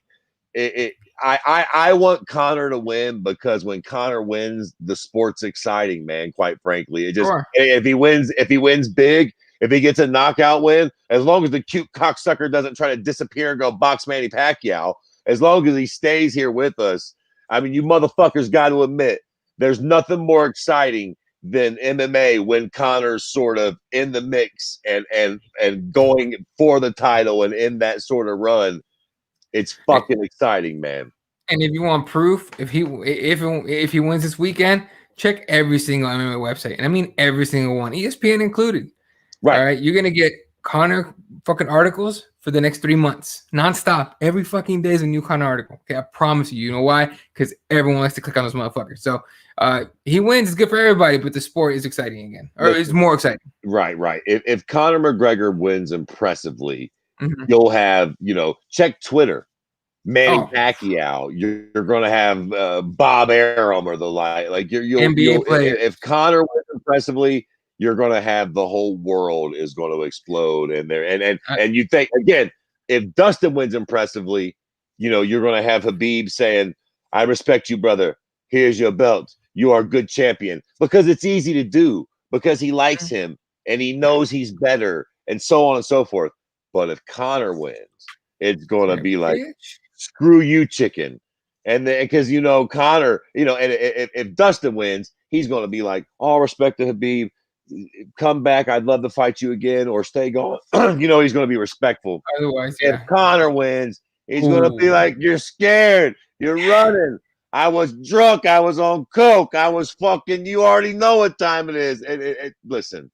I want Conor to win because when Conor wins, the sport's exciting, man. Quite frankly, it just if he wins big, if he gets a knockout win, as long as the cute cocksucker doesn't try to disappear and go box Manny Pacquiao, as long as he stays here with us, I mean, you motherfuckers got to admit, there's nothing more exciting than MMA when Conor's sort of in the mix and going for the title and in that sort of run. It's fucking exciting, man. And if you want proof, if he wins this weekend, check every single MMA website, and I mean every single one, ESPN included. Right. All right, you're gonna get Conor fucking articles for the next 3 months, nonstop. Every fucking day is a new Conor article. Okay, I promise you. You know why? Because everyone likes to click on those motherfuckers. So he wins, it's good for everybody, but the sport is exciting again, or it's more exciting. Right. If Conor McGregor wins impressively, you'll have, check Twitter. Manny Pacquiao, you're going to have Bob Arum or the like. If Conor wins impressively, you're going to have the whole world is going to explode. And you think, again, if Dustin wins impressively, you're going to have Habib saying, I respect you, brother. Here's your belt. You are a good champion. Because it's easy to do, because he likes him and he knows he's better and so on and so forth. But if Conor wins, it's going to be like, screw you, chicken. And then, because, Conor, and if Dustin wins, he's going to be like, all respect to Habib. Come back. I'd love to fight you again or stay going. He's going to be respectful. Otherwise, if Conor wins, he's going to be like, you're scared. You're running. I was drunk. I was on coke. I was fucking, you already know what time it is. And listen,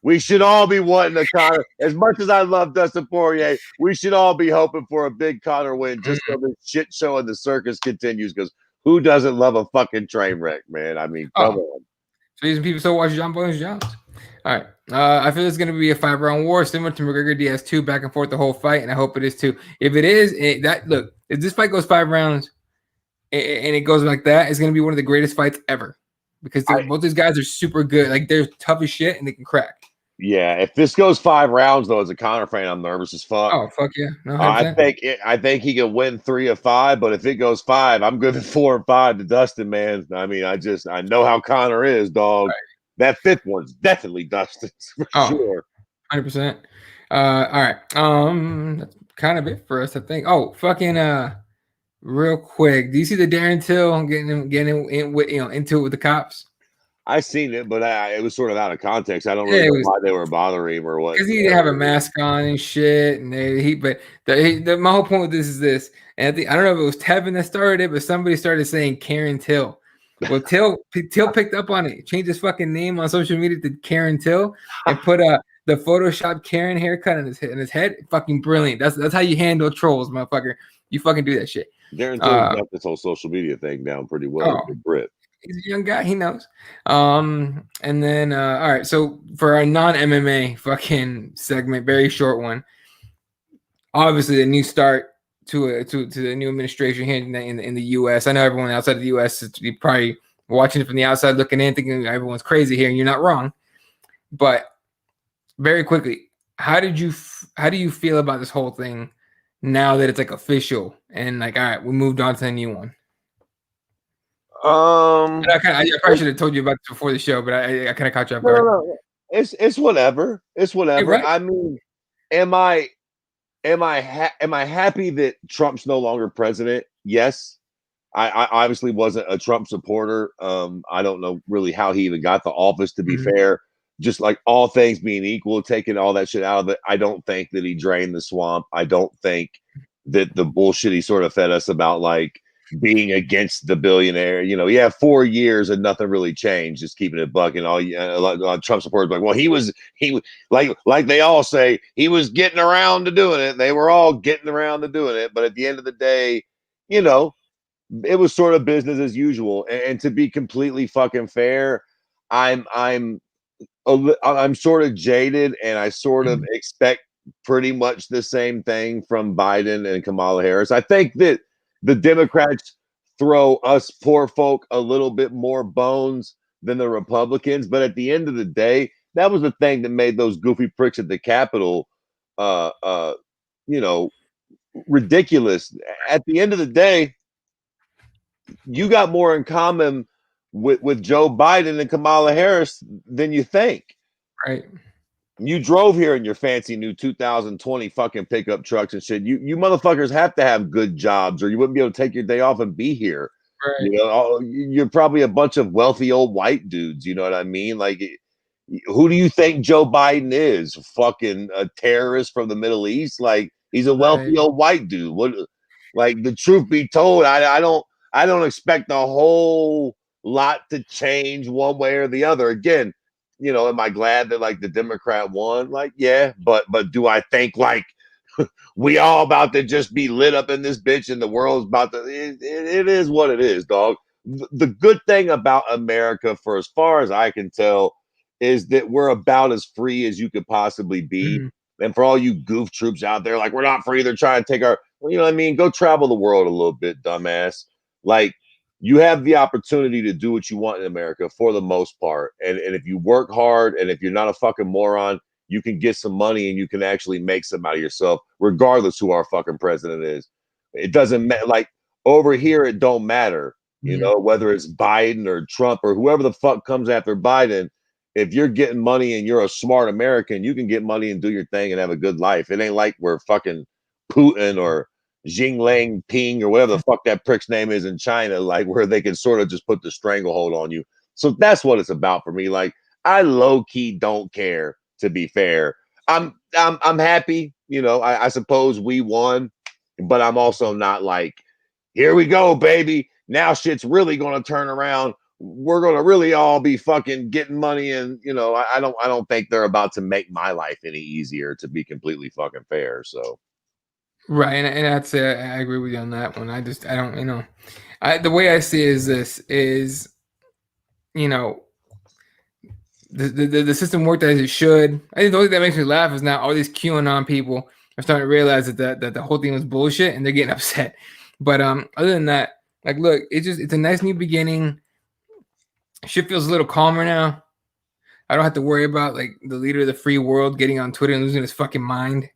we should all be wanting a Conor. As much as I love Dustin Poirier, we should all be hoping for a big Conor win just so the shit show and the circus continues, because who doesn't love a fucking train wreck, man? I mean, come on. So these people still watch John Bones Jones. All right. I feel it's going to be a 5-round war similar to McGregor Diaz 2, back and forth the whole fight, and I hope it is too. If it is, if this fight goes 5 rounds and it goes like that, it's going to be one of the greatest fights ever, because both these guys are super good. Like, they're tough as shit and they can crack. Yeah, if this goes 5 rounds, though, as a Conor fan, I'm nervous as fuck. Oh, fuck yeah. No, I think he can win 3 of 5, but if it goes 5, I'm good at 4 and 5 to Dustin, man. I mean, I know how Conor is, dog. Right. That 5th one's definitely Dustin's for sure. 100%. All right. That's kind of it for us, I think. Oh, fucking real quick. Do you see the Darren Till getting into it with the cops? I seen it, but it was sort of out of context. I don't really know why they were bothering him or what. Because he didn't have a mask on and shit, and my whole point with this is this. And I don't know if it was Tevin that started it, but somebody started saying Karen Till. Well, Till picked up on it, changed his fucking name on social media to Karen Till, and put the Photoshop Karen haircut in his head. Fucking brilliant. That's how you handle trolls, motherfucker. You fucking do that shit. Darren Till's got this whole social media thing down pretty well. Brit. He's a young guy. He knows. And then, all right. So for our non-MMA fucking segment, very short one. Obviously, a new start to the new administration here in the U.S. I know everyone outside of the U.S. is probably watching it from the outside, looking in, thinking everyone's crazy here, and you're not wrong. But very quickly, how do you feel about this whole thing now that it's like official and like, all right, we moved on to the new one? I probably should have told you about this before the show, but I kind of caught you off guard. No. It's whatever. It's whatever. Right. I mean, am I happy that Trump's no longer president? Yes. I obviously wasn't a Trump supporter. I don't know really how he even got the office, to be fair. Just like all things being equal, taking all that shit out of it, I don't think that he drained the swamp. I don't think that the bullshit he sort of fed us about, like, being against the billionaire, he had 4 years and nothing really changed, just keeping it buck. And a lot of Trump supporters like, well, he was like they all say, he was getting around to doing it. They were all getting around to doing it. But at the end of the day, it was sort of business as usual. And to be completely fucking fair, I'm sort of jaded, and I sort of expect pretty much the same thing from Biden and Kamala Harris. I think that the Democrats throw us poor folk a little bit more bones than the Republicans, but at the end of the day, that was the thing that made those goofy pricks at the Capitol, you know, ridiculous. At the end of the day, you got more in common with Joe Biden and Kamala Harris than you think. Right. You drove here in your fancy new 2020 fucking pickup trucks and shit. You motherfuckers have to have good jobs, or you wouldn't be able to take your day off and be here. Right. You know, you're probably a bunch of wealthy old white dudes. You know what I mean? Like, who do you think Joe Biden is? Fucking a terrorist from the Middle East? Like, he's a wealthy old white dude. What? Like, the truth be told, I don't expect a whole lot to change one way or the other. Again, you know, am I glad that like the Democrat won? Like, yeah, but do I think like we all about to just be lit up in this bitch and the world's about to? It is what it is, dog. The good thing about America, for as far as I can tell, is that we're about as free as you could possibly be. Mm-hmm. And for all you goof troops out there, like, we're not free, they're trying to take our, well, you know what I mean? Go travel the world a little bit, dumbass. Like, you have the opportunity to do what you want in America for the most part. And if you work hard and if you're not a fucking moron, you can get some money and you can actually make some out of yourself, regardless who our fucking president is. It doesn't matter. Like, over here, it don't matter, you know, whether it's Biden or Trump or whoever the fuck comes after Biden. If you're getting money and you're a smart American, you can get money and do your thing and have a good life. It ain't like we're fucking Putin or Xing Ping or whatever the fuck that prick's name is in China, like, where they can sort of just put the stranglehold on you. So that's what it's about for me. Like, I low key don't care, to be fair. I'm happy, you know, I suppose we won, but I'm also not like, here we go, baby. Now shit's really gonna turn around. We're gonna really all be fucking getting money, and you know, I don't think they're about to make my life any easier, to be completely fucking fair. So right, and that's I agree with you on that one. I don't, you know, the way I see it is this is, you know, the system worked as it should. I think the only thing that makes me laugh is now all these QAnon people are starting to realize that the whole thing was bullshit and they're getting upset. But other than that, like, look, it's a nice new beginning. Shit feels a little calmer now. I don't have to worry about like the leader of the free world getting on Twitter and losing his fucking mind.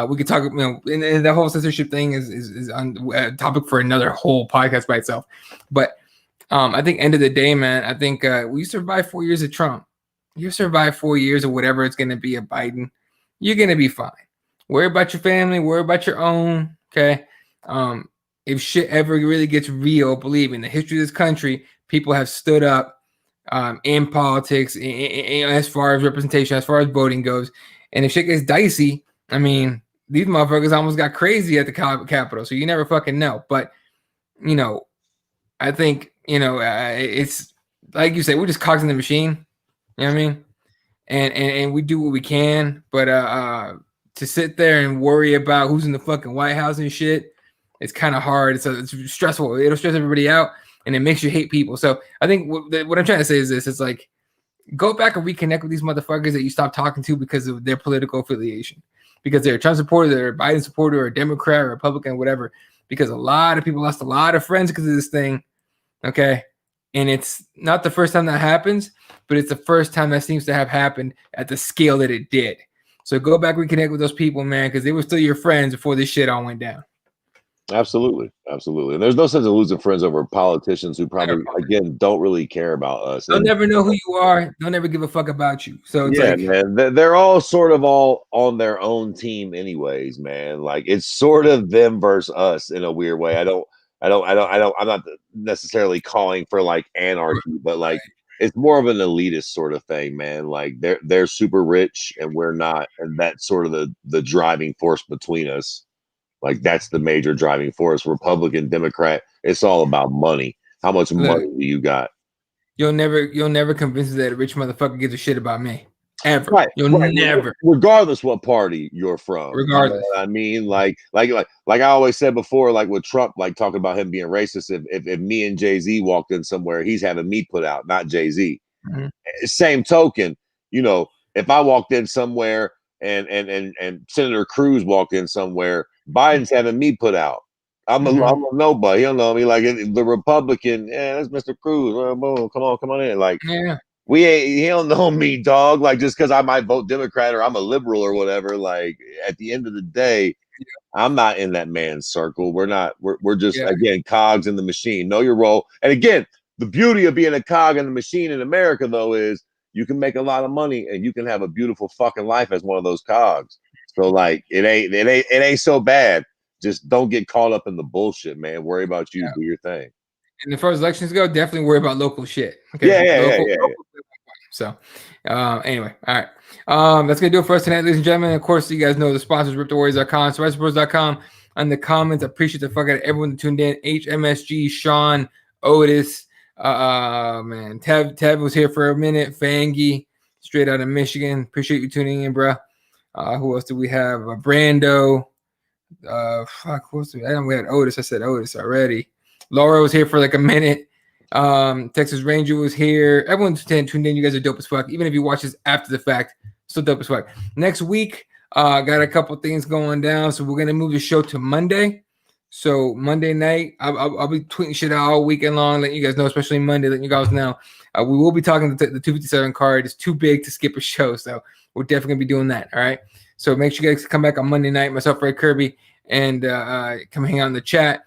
We could talk, you know, and the whole censorship thing is on a topic for another whole podcast by itself. But I think end of the day, man, I think we survived 4 years of Trump. You survive 4 years or whatever it's going to be of Biden, you're going to be fine. Worry about your family, worry about your own, okay? If shit ever really gets real, believe me, in the history of this country, people have stood up in politics, as far as representation, as far as voting goes. And if shit gets dicey, I mean, these motherfuckers almost got crazy at the Capitol, so you never fucking know. But, you know, I think, you know, it's like you say, we're just cogs in the machine. You know what I mean? And we do what we can, but to sit there and worry about who's in the fucking White House and shit, it's kind of hard. It's stressful. It'll stress everybody out, and it makes you hate people. So I think what I'm trying to say is this: it's like, go back and reconnect with these motherfuckers that you stopped talking to because of their political affiliation, because they're a Trump supporter, they're a Biden supporter, or a Democrat, or Republican, whatever. Because a lot of people lost a lot of friends because of this thing. Okay. And it's not the first time that happens, but it's the first time that seems to have happened at the scale that it did. So go back, reconnect with those people, man, because they were still your friends before this shit all went down. Absolutely. And there's no sense of losing friends over politicians who probably, again, don't really care about us. They'll never know who you are. They'll never give a fuck about you. So it's like, man, they're all sort of all on their own team anyways, man. Like, it's sort of them versus us in a weird way. I'm not necessarily calling for like anarchy, but like, it's more of an elitist sort of thing, man. Like, they're super rich and we're not, and that's sort of the driving force between us. Like, that's the major driving force. Republican, Democrat, it's all about money. How much money do you got? You'll never convince me that a rich motherfucker gives a shit about me. Ever. Right. You'll never. Regardless what party you're from. Regardless. You know what I mean? Like I always said before, like with Trump, like talking about him being racist, if me and Jay-Z walked in somewhere, he's having me put out, not Jay-Z. Mm-hmm. Same token, you know, if I walked in somewhere and Senator Cruz walk in somewhere, Biden's having me put out. I'm a nobody. He don't know me. Like the Republican, that's Mr. Cruz. Boom, come on in. Like he don't know me, dog. Like just because I might vote Democrat or I'm a liberal or whatever. Like at the end of the day, I'm not in that man's circle. We're just again cogs in the machine. Know your role. And again, the beauty of being a cog in the machine in America though is you can make a lot of money and you can have a beautiful fucking life as one of those cogs. So like it ain't so bad. Just don't get caught up in the bullshit, man. Worry about you. Do your thing. And the first elections go, definitely worry about local shit. Okay. Yeah. So anyway, all right. That's gonna do it for us tonight, ladies and gentlemen. Of course, you guys know the sponsors, ripthewarriors.com, survivorsports.com. On the comments, I appreciate the fuck out of everyone that tuned in. HMSG, Sean, Otis, man, Tev was here for a minute. Fangy, straight out of Michigan. Appreciate you tuning in, bro. Who else do we have? Brando. Fuck, who else? I know we had Otis. I said Otis already. Laura was here for like a minute. Texas Ranger was here. Everyone's tuned in. You guys are dope as fuck. Even if you watch this after the fact, still dope as fuck. Next week, got a couple things going down, so we're gonna move the show to Monday. So Monday night, I'll be tweeting shit out all weekend long, letting you guys know, especially Monday, letting you guys know. We will be talking to the 257 card. It's too big to skip a show, so we're definitely gonna be doing that. All right. So make sure you guys come back on Monday night. Myself, Ray Kirby, and come hang out in the chat.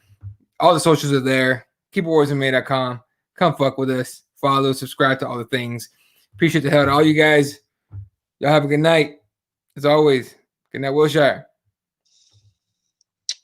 All the socials are there. KeyboardWarriorsMA.com. Come fuck with us. Follow, subscribe to all the things. Appreciate the hell out of all you guys. Y'all have a good night. As always, good night, Wilshire.